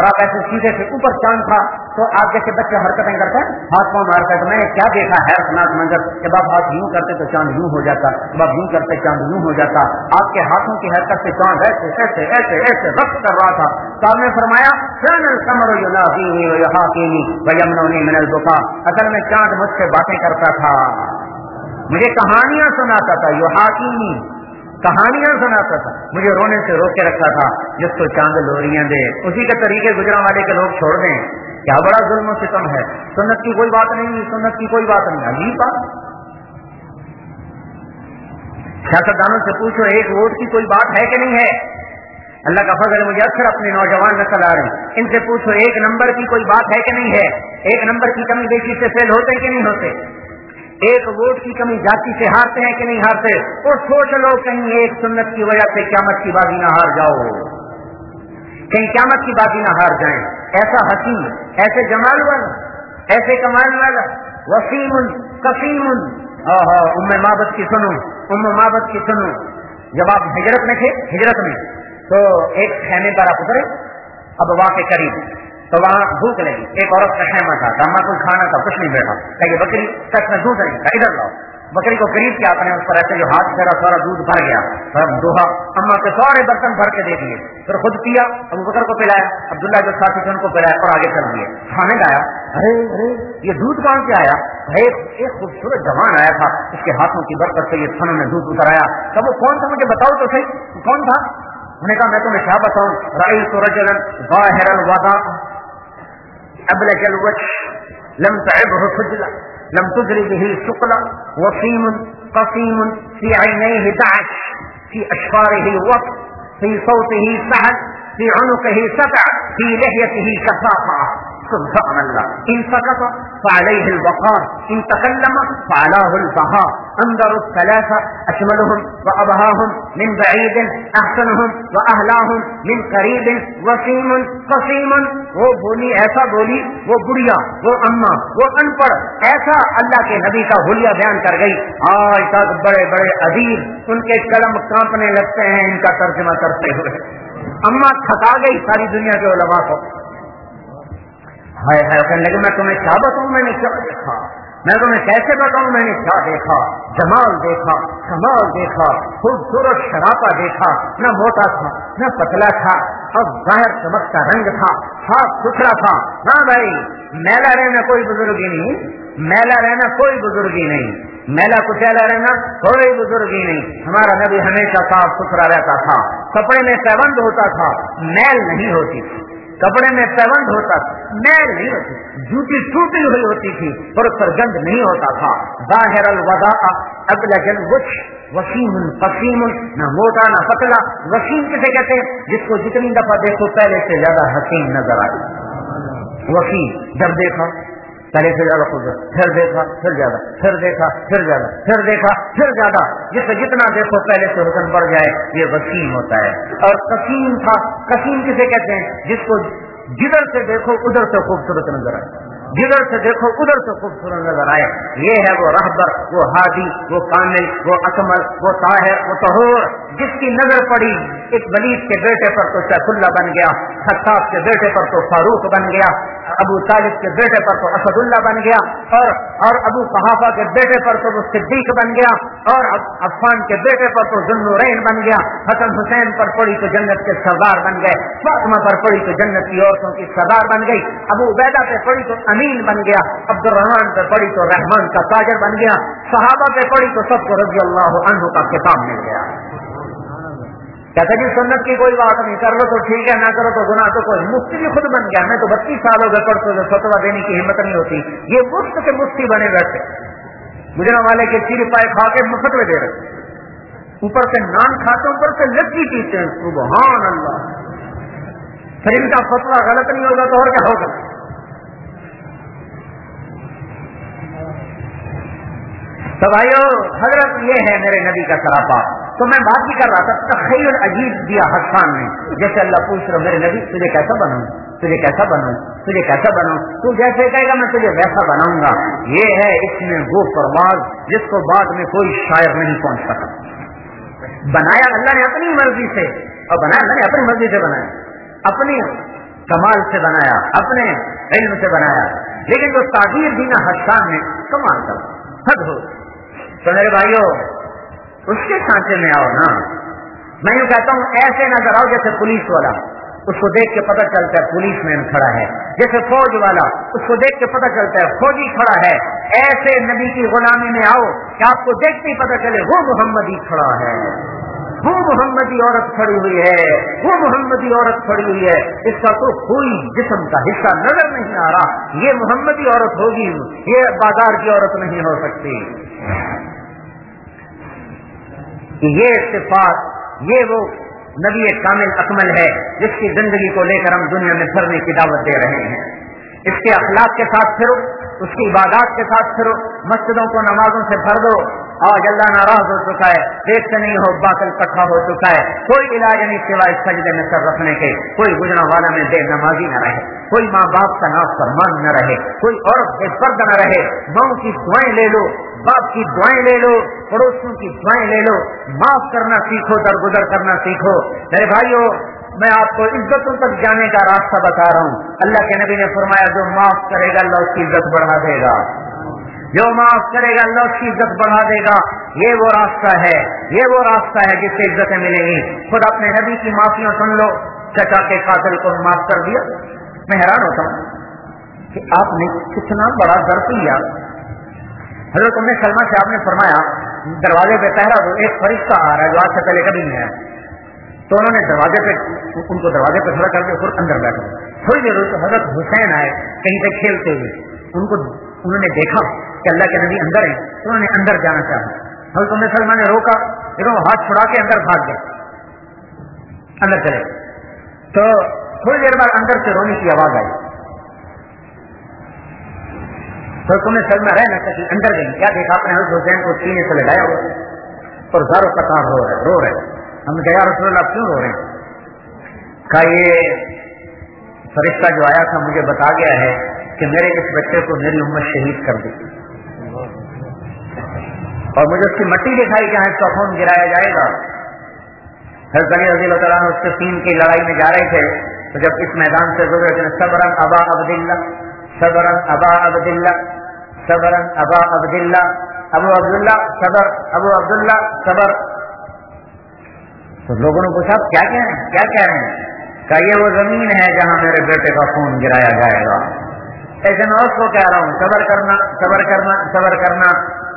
اور آپ ایسے سیدھے سے اوپر چاند تھا تو آپ جیسے بچے حرکتیں کرتے ہیں ہاتھ پاؤں مارتے ہیں. تو میں نے کیا دیکھا حیرتناک منظر, جب آپ ہاتھ یوں کرتے تو چاند یوں ہو جاتا, جب آپ یوں کرتے چاند یوں ہو جاتا. آپ کے ہاتھوں کی حرکت سے چاند ایسے ایسے ایسے ایسے رقص کر رہا تھا. تو آپ نے فرمایا اصل میں چاند مجھ سے باتیں کرتا تھا, مجھے کہانیاں سناتا تھا, یحاکینی کہانیاں سناتا تھا, مجھے رونے سے روک کے رکھتا تھا. جس کو چاند لوریاں دے اسی کے طریقے گجرا والے کے لوگ چھوڑ دیں. کیا بڑا ظلم و ستم ہے. سنت کی کوئی بات نہیں, سنت کی کوئی بات نہیں. عجیب بات. سیاستدانوں سے پوچھو ایک ووٹ کی کوئی بات ہے کہ نہیں ہے. اللہ کا فضل مجھے اکثر اپنے نوجوان نسل آ رہے ہیں, ان سے پوچھو ایک نمبر کی کوئی بات ہے کہ نہیں ہے. ایک نمبر کی کمی بیشی سے فیل ہوتے کہ نہیں ہوتے. ایک ووٹ کی کمی جاتی سے ہارتے ہیں کہ نہیں ہارتے. اور سوچ لو کہیں ایک سنت کی وجہ سے قیامت کی بازی نہ ہار جاؤ, کہیں قیامت کی بازی نہ ہار جائیں. ایسا حسین, ایسے جمال والا, ایسے کمال والا, وسیم قسیم. ام مابد کی سنو, ام مابد کی سنو. جب آپ ہجرت میں تھے, ہجرت میں تو ایک خیمے پر آپ اترے ابوا کے قریب, تو وہاں بھوک لگی. ایک عورت کا خیمہ تھا, داما کوئی کھانا تھا, کچھ نہیں بیٹھا. کہ یہ بکری سچ میں دودھ نہیں تھا, ادھر لاؤ. بکری کو قریب کیا, آپ نے اس پر ایسے جو ہاتھ پھیرا سارا دودھ بھر گیا. دوہا اما کے سارے برتن بھر کے دے دیے, پھر خود پیا, ابو بکر کو پلایا, عبداللہ جو ساتھی تھے ان کو پلایا اور آگے چل دیے. کھانے لایا, ارے ارے یہ دودھ کہاں سے آیا. ایک خوبصورت جوان آیا تھا, اس کے ہاتھوں کی برکت سے یہ تھنوں میں دودھ اتر آیا. تب وہ کون تھا مجھے بتاؤ تو صحیح, کون تھا. انہوں نے کہا میں تمہیں کیا بتاؤں. رأیت رجلا ظاہر الوضاء ابلج الوجه لم تعبه خجلا لم تدري به ثقلا وسيم قسيم في عينيه دعش في أشفاره وط في صوته سهل في عنقه سبع في لحيته كثافة. سبحان الله. إن سكت فعليه الوقار, إن تكلم فعلاه البهاء. أنظر الثلاثة أشملهم وأبهاهم من بعيد أحسنهم وأهلاهم من قريب وسيم قسيم. وہ بولی ایسا بولی, وہ بڑھیا, وہ اما, وہ ان پڑھ, ایسا اللہ کے نبی کا حلیہ بیان کر گئی. آج تک بڑے بڑے ادیب ان کے قلم کانپنے لگتے ہیں ان کا ترجمہ کرتے ہوئے. اما تھکا گئی ساری دنیا کے علماء کو. ہائے ہائے کہنے لگے میں تمہیں کیا بتاؤں, میں نے کیا دیکھا, میں تمہیں کیسے بتاؤں, میں نے کیا دیکھا. جمال دیکھا, کمال دیکھا, خوبصورت شرافہ دیکھا. نہ موٹا تھا نہ پتلا تھا, اور ظاہر چمکتا رنگ تھا, صاف ستھرا تھا. ہاں بھائی, میلا رہنا کوئی بزرگی نہیں, میلا رہنا کوئی بزرگی نہیں, میلا کچیلا رہنا کوئی بزرگی نہیں. ہمارا نبی ہمیشہ صاف ستھرا رہتا تھا. کپڑے میں پیوند ہوتا تھا, میل نہیں ہوتی تھی. کپڑے میں پیوند ہوتا تھا, میل نہیں ہوتی. جوتی ٹوٹی ہوئی ہوتی تھی اور اس پر گند نہیں ہوتا تھا. ظاہر الوضاء ابلج الوجه وسیم قسیم. نہ موٹا نہ پتلا. وسیم کسے کہتے ہیں, جس کو جتنی دفعہ دیکھو پہلے سے زیادہ حسین نظر آئے. وسیم, جب دیکھا پہلے سے زیادہ خوبصورت, پھر دیکھا پھر زیادہ, پھر دیکھا پھر زیادہ, پھر دیکھا پھر زیادہ. جس سے جتنا دیکھو پہلے سے حسن بڑھ جائے, یہ وسیم ہوتا ہے. اور قسیم تھا, قسیم کسے کہتے ہیں, جس کو جدھر سے دیکھو ادھر سے خوبصورت نظر آئے, جدھر سے دیکھو ادھر سے خوبصورت نظر آئے. یہ ہے وہ رہبر, وہ ہادی, وہ کامل, وہ اکمل, وہ طاہر, وہ طہور, جس کی نظر پڑی ایک ولید کے بیٹے پر تو سیف اللہ بن گیا, خطاب کے بیٹے پر تو فاروق بن گیا, ابو طالب کے بیٹے پر تو اسد اللہ بن گیا, اور ابو قحافہ کے بیٹے پر تو وہ صدیق بن گیا, اور عفان کے بیٹے پر تو ذوالنورین بن گیا. حسن حسین پر پڑی تو جنت کے سردار بن گئے, فاطمہ پر پڑی تو جنت کی عورتوں کی سردار بن گئی, ابو عبیدہ پہ پڑی تو امین بن گیا, عبد الرحمان پہ پڑی تو رحمان کا تاجر بن گیا, صحابہ پہ پڑی تو سب کو رضی اللہ عنہ کا خطاب مل گیا. کہتا جی سنت کی کوئی بات نہیں, کر لو تو ٹھیک ہے, نہ کرو تو گناہ. تو کوئی مفتی بھی خود بن گیا. میں تو 32 سال ہو گئے پڑھتے ہوئے, فتویٰ دینے کی ہمت نہیں ہوتی. یہ مفت کے مفتی بنے بیٹھے, گجرا والے کے چیرے پائے کھا کے فتوے دے رہے, اوپر سے نان کھاتے, اوپر سے لچی پیتے ہیں. سبحان اللہ. پھر ان کا فتویٰ غلط نہیں ہوگا تو اور کیا ہوگا. تو بھائیو, حضرت یہ ہے میرے نبی کا سراپا. تو میں بات بھی کر رہا تھا, تخیل عجیب دیا حسان نے, جیسے اللہ پوچھ رہا میرے نبی تجھے کیسا بناؤں, تجھے کیسا بناؤں, تجھے کیسا بناؤں. تو جیسے کہے گا میں تجھے ویسا بناؤں گا. یہ ہے اس میں وہ پرواز جس کو بعد میں کوئی شاعر نہیں پہنچ سکا. بنایا اللہ نے اپنی مرضی سے, اور بنایا اللہ نے اپنی مرضی سے بنایا, اپنی کمال سے بنایا، اپنے علم سے بنایا، لیکن جو تعبیر دی نا حسان نے کمال کر حد ہو. تو میرے بھائیوں اس کے سانچے میں آؤ نا. میں یوں کہتا ہوں ایسے نظر آؤ جیسے پولیس والا، اس کو دیکھ کے پتہ چلتا ہے پولیس مین کھڑا ہے، جیسے فوج والا اس کو دیکھ کے پتہ چلتا ہے فوجی کھڑا ہے. ایسے نبی کی غلامی میں آؤ کہ آپ کو دیکھتے ہی پتہ چلے وہ محمدی کھڑا ہے، وہ محمدی عورت کھڑی ہوئی ہے، وہ محمدی عورت کھڑی ہوئی ہے. اس کا تو کوئی جسم کا حصہ نظر نہیں آ رہا، یہ محمدی عورت ہوگی، یہ بازار کی عورت نہیں ہو سکتی. یہ صفات، یہ وہ نبی کامل اکمل ہے جس کی زندگی کو لے کر ہم دنیا میں پھرنے کی دعوت دے رہے ہیں. اس کے اخلاق کے ساتھ پھرو، اس کی عبادات کے ساتھ پھرو، مسجدوں کو نمازوں سے بھر دو. آج اللہ ناراض ہو چکا ہے، دیکھتے نہیں ہو باطل کٹھا ہو چکا ہے. کوئی علاج نہیں سوائے سجدے میں سر رکھنے کے. کوئی گجرا والا میں بے نمازی نہ رہے، کوئی ماں باپ کا نافرمان نہ رہے، کوئی عورت بے پردہ نہ رہے. ماں کی دعائیں لے لو، باپ کی دعائیں لے لو، پڑوسیوں کی دعائیں لے لو. معاف کرنا سیکھو، درگزر کرنا سیکھو. میرے بھائیوں میں آپ کو عزتوں تک جانے کا راستہ بتا رہا ہوں. اللہ کے نبی نے فرمایا جو معاف کرے گا اللہ اس کی عزت بڑھا دے گا، جو معاف کرے گا اللہ اس کی عزت بڑھا دے گا. یہ وہ راستہ ہے، یہ وہ راستہ ہے جس سے عزتیں ملیں گی. خود اپنے نبی کی معافیاں سن لو. چچا کے قاتل کو معاف کر دیا. میں حیران ہوتا ہوں کہ آپ نے کتنا بڑا ظرف لیا. حضرت ام سلمہ سے آپ نے فرمایا دروازے پہ پہرا دو، ایک فرشتہ آ رہا ہے جو آج سے پہلے کبھی نہیں آیا. تو انہوں نے دروازے پہ ان کو دروازے پہ کھڑا کر کے خود اندر بیٹھا. تھوڑی دیر تو حضرت حسین آئے کہیں سے کھیلتے ہوئے، انہوں نے دیکھا کہ اللہ کے نبی اندر ہیں تو انہوں نے اندر جانا چاہا. حضرت ام سلمہ نے روکا، پھر وہ ہاتھ چھڑا کے اندر بھاگ گئے، اندر چلے. تو تھوڑی دیر بعد اندر سے رونے کی آواز آئی. تو تمہیں سلمہ رہ نہ سکی، اندر گئی. کیا دیکھا اپنے حضرت حسین کو سینے سے لگایا ہوا اور زاروں قطار رو رہے. ہم نے کہا یا رسول اللہ کیوں رو رہے ہیں؟ کہا یہ فرشتہ جو آیا تھا مجھے بتا گیا ہے کہ میرے اس بچے کو میری امت شہید کر دی، اور مجھے اس کی مٹی دکھائی جہاں اس کا خون گرایا جائے گا. حضرت علی رضی اللہ تعالیٰ اس کے سین کی لڑائی میں جا رہے تھے تو جب اس میدان سے گزرے تھے صبرن ابا عبداللہ، صبرن ابا عبداللہ، صبرن ابا عبداللہ، ابو عبداللہ صبر، ابو عبداللہ صبر. تو لوگوں نے پوچھا کیا کہہ رہے ہیں، کیا کہہ رہے ہیں؟ کہ یہ وہ زمین ہے جہاں میرے بیٹے کا خون گرایا جائے گا. ایسے میں اس کو کہہ رہا ہوں صبر کرنا، صبر کرنا، صبر کرنا.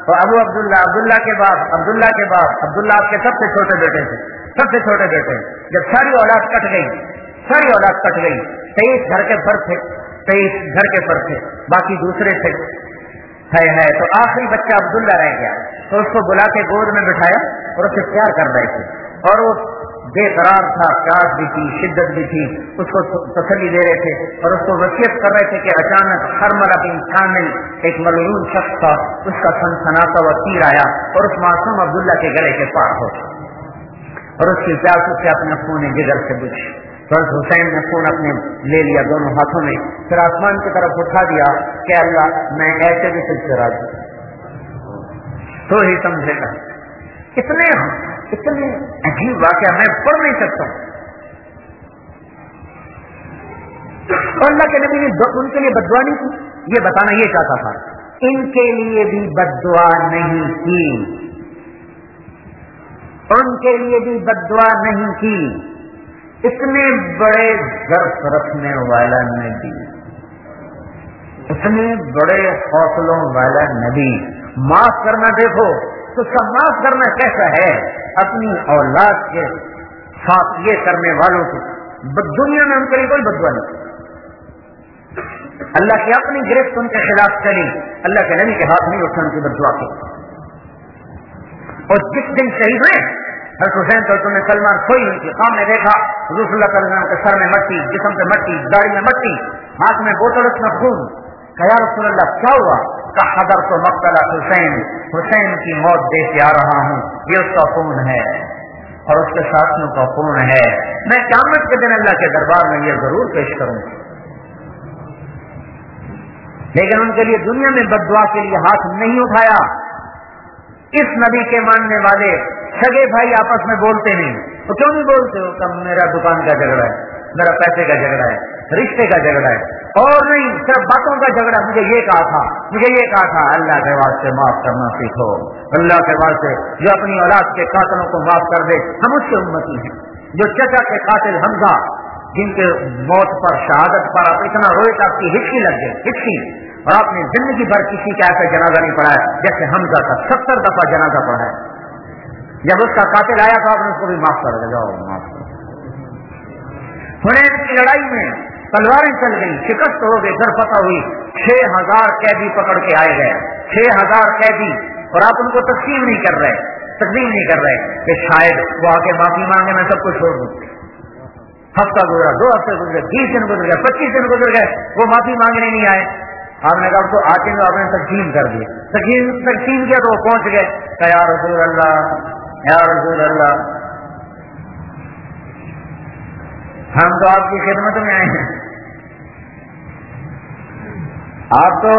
تو ابو عبداللہ، عبداللہ کے بعد عبداللہ کے بعد عبداللہ آپ کے سب سے چھوٹے بیٹے تھے، سب سے چھوٹے بیٹے. جب ساری اولاد کٹ گئی، ساری اولاد کٹ گئی، 23 گھر کے فرد تھے، 23 گھر کے فرد تھے، باقی دوسرے تھے. ہے تو آخری بچہ عبداللہ رہ گیا. تو اس کو بلا کے گود میں بٹھایا اور اسے پیار کر رہے تھے، اور وہ بے قرار تھا، پیاس بھی تھی، شدت بھی تھی. اس کو تسلی دے رہے تھے اور اس کو وصیت کر رہے تھے کہ اچانک حرملہ بن کامل ایک ملعون شخص تھا، اس کا سنسناتا ہوا تیر آیا اور اس معصوم عبداللہ کے گلے کے پار ہو اور اس کی پیاس اس سے اپنے خون جگر سے بجھی. تو حسین نے خون اپنے لے لیا دونوں ہاتھوں میں، پھر آسمان کی طرف اٹھا دیا کہ اللہ میں ایسے بھی تجھ سے راضی تو ہی سمجھے گا. اتنے عجیب واقعہ میں پڑھ نہیں سکتا. اور اللہ کے نبی نے ان کے لیے بددعا نہیں کی، یہ بتانا یہ چاہتا تھا ان کے لیے بھی بددعا نہیں کی، ان کے لیے بھی بددعا نہیں کی. اتنے بڑے ظرف رکھنے والا نبی، اتنے بڑے حوصلوں والا نبی، معاف کرنا دیکھو تو سب معاف کرنا کیسا ہے. اپنی اولاد کے ساتھ یہ کرنے والوں کو دنیا میں ان کے لیے کوئی بددعا نہیں. اللہ کی اپنی گرفت ان کے خلاف چلی، اللہ کے نبی کے ہاتھ نہیں اٹھا ان کی بددعا کی. اور جس دن شہید ہوئے حضرت حسین تو تمہیں سلمان سوئی ان کی خام نے دیکھا رسول اللہ صلی اللہ علیہ وسلم کے سر میں مٹی، جسم پہ مٹی، داڑھی میں مٹی، ہاتھ میں بوتل اس میں خون. کہ یا رسول اللہ کیا ہوا؟ کہ حضر تو مقتل حسین، حسین کی موت دیکھ کے آ رہا ہوں، یہ اس کا خون ہے اور اس کے ساتھیوں کا خون ہے. میں قیامت کے دن اللہ کے دربار میں یہ ضرور پیش کروں. لیکن ان کے لیے دنیا میں بددعا کے لیے ہاتھ نہیں اٹھایا. اس نبی کے ماننے والے سگے بھائی آپس میں بولتے نہیں. تو کیوں نہیں بولتے ہو؟ کہ میرا دکان کا جھگڑا ہے، میرا پیسے کا جھگڑا ہے، رشتے کا جھگڑا ہے اور نہیں صرف باتوں کا جھگڑا. مجھے یہ کہا تھا. اللہ کے واسطے معاف کرنا سیکھو. اللہ کے واسطے جو اپنی اولاد کے قاتلوں کو معاف کر دے, ہم اس کے امتی ہیں. جو چچا کے قاتل حمزہ جن کے موت پر شہادت پر آپ اتنا روئے کہ آپ کی ہچکی لگ گئی, ہچکی, اور آپ نے زندگی بھر کسی کا ایسا جنازہ نہیں پڑھا ہے جیسے حمزہ کا 70 دفعہ جنازہ پڑھا ہے. جب اس کا قاتل آیا تو آپ نے اس کو بھی معاف کر دیا. جاؤ معاف کر. حنین کی لڑائی میں تلواریں چل گئی, شکست ہو گئی, پھر فتح ہوئی. 6000 قیدی پکڑ کے آئے گئے, 6000 قیدی, اور آپ ان کو تسلیم نہیں کر رہے کہ شاید وہ آ کے معافی مانگے, میں سب کو چھوڑ دوں. ہفتہ گزرا, 2 ہفتے گزرے, 20 دن گزر گئے, 25 دن گزر گئے, وہ معافی مانگنے نہیں آئے. آپ نے کہا تو آتے ہیں, آپ نے تقسیم کر دی. تقسیم کیا تو وہ پہنچ گئے. کہ یا رسول اللہ ہم تو آپ کی خدمت میں آئے ہیں. آپ تو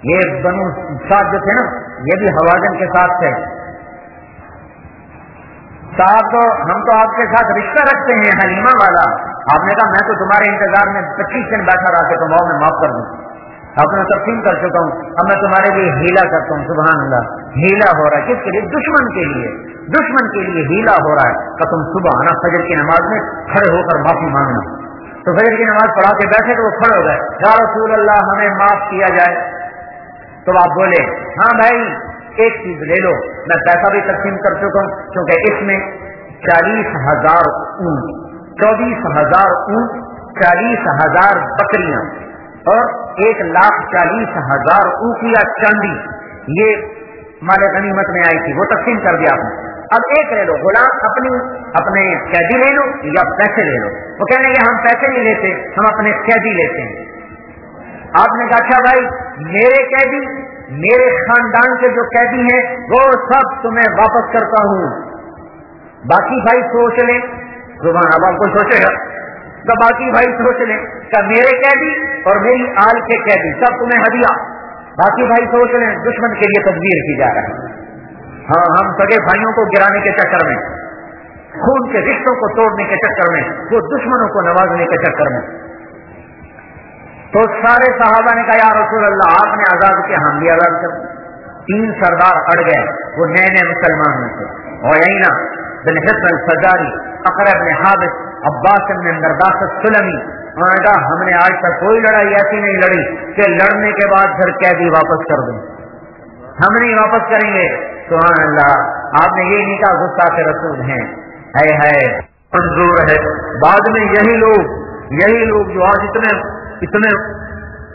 یہ بنو سعد جو تھے نا, یہ بھی حوازن کے ساتھ تھے. صاحب تو ہم تو آپ کے ساتھ رشتہ رکھتے ہیں حلیمہ والا. آپ نے کہا میں تو تمہارے انتظار میں 25 دن بیٹھا رہا کہ تمہارا میں معاف کر دوں. آپ نے تقسیم کر چکا ہوں, اب میں تمہارے لیے ہیلا کرتا ہوں. سبحان اللہ, ہیلا ہو رہا ہے. کس کے لیے؟ دشمن کے لیے ہیلا ہو رہا ہے کہ تم صبح آنا فجر کی نماز میں کھڑے ہو کر معافی مانگنا. تو فجر کی نماز پڑھا کے بیٹھے تو وہ کھڑے ہو گئے, یا رسول اللہ ہمیں معاف کیا جائے. تو آپ بولے ہاں بھائی ایک چیز لے لو, میں پیسہ بھی تقسیم کر چکا ہوں, کیونکہ اس میں 40,000 اونٹ, 24,000 اونٹ, 40,000 بکریاں اور 1,40,000 اوقیہ چاندی, یہ مال غنیمت میں آئی تھی, وہ تقسیم کر دیا آپ نے. اب ایک لے لو, غلام اپنے قیدی لے لو یا پیسے لے لو. وہ کہنے کہ ہم پیسے نہیں لیتے, ہم اپنے قیدی لیتے ہیں. آپ نے کہا اچھا بھائی میرے قیدی, میرے خاندان کے جو قیدی ہیں وہ سب تمہیں واپس کرتا ہوں, باقی بھائی سوچ لیں. زبان اب آپ کو سوچے گا تو باقی بھائی سوچ لیں کہ میرے قیدی اور میری آل کے قیدی سب تمہیں ہدیہ. باقی بھائی سوچ لیں دشمن کے لیے تدبیر کی جا رہی ہے. ہاں ہم سگے بھائیوں کو گرانے کے چکر میں, خون کے رشتوں کو توڑنے کے چکر میں, وہ دشمنوں کو نوازنے کے چکر میں. تو سارے صحابہ نے کہا یا رسول اللہ آپ نے آزاد کیا, ہم بھی آزاد کر. 3 سردار اڑ گئے, وہ نئے مسلمان میں تھے. عیینہ بن حصن الفزاری, اقرع بن حابس, عباس بن مرداس السلمی. انہوں نے کہا ہم نے آج تک کوئی لڑائی ایسی نہیں لڑی کہ لڑنے کے بعد پھر قیدی واپس کر دیں, ہم نہیں واپس کریں گے. سبحان اللہ, آپ نے یہ نہیں کہا غصہ کے رسول ہیں, ہے منظور ہے. بعد میں یہی لوگ جو آج اتنے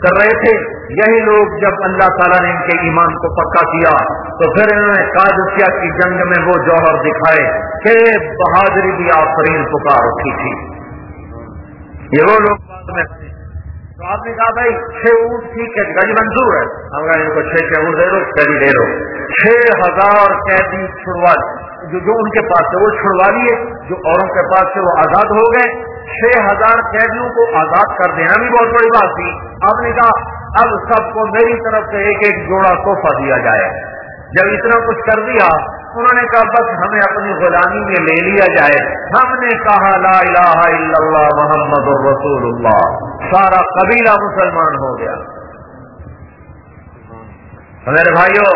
کر رہے تھے, یہی لوگ جب اللہ تعالیٰ نے ان کے ایمان کو پکا کیا تو پھر انہوں نے قادسیہ کی جنگ میں وہ جوہر دکھائے کہ بہادری بھی آفرین پکار اٹھی تھی. یہ وہ لوگ بعد میں تھے. تو آپ نے کہا بھائی 6 اونٹ ٹھیک ہے, گج منظور ہے, ہم کہا ان کو 6 اونٹ دے دو, قیدی دے دو. 6,000 قیدی چھڑوا, جو ان کے پاس سے وہ چھڑوا لیے, جو اوروں کے پاس سے وہ آزاد ہو گئے. 6,000 قیدیوں کو آزاد کر دینا بھی بہت بڑی بات تھی. آپ نے کہا اب سب کو میری طرف سے ایک جوڑا تحفہ دیا جائے. جب اتنا کچھ کر دیا انہوں نے کہا بس ہمیں اپنی غلامی میں لے لیا جائے. ہم نے کہا لا الہ الا اللہ محمد الرسول اللہ, سارا قبیلہ مسلمان ہو گیا. میرے بھائیوں,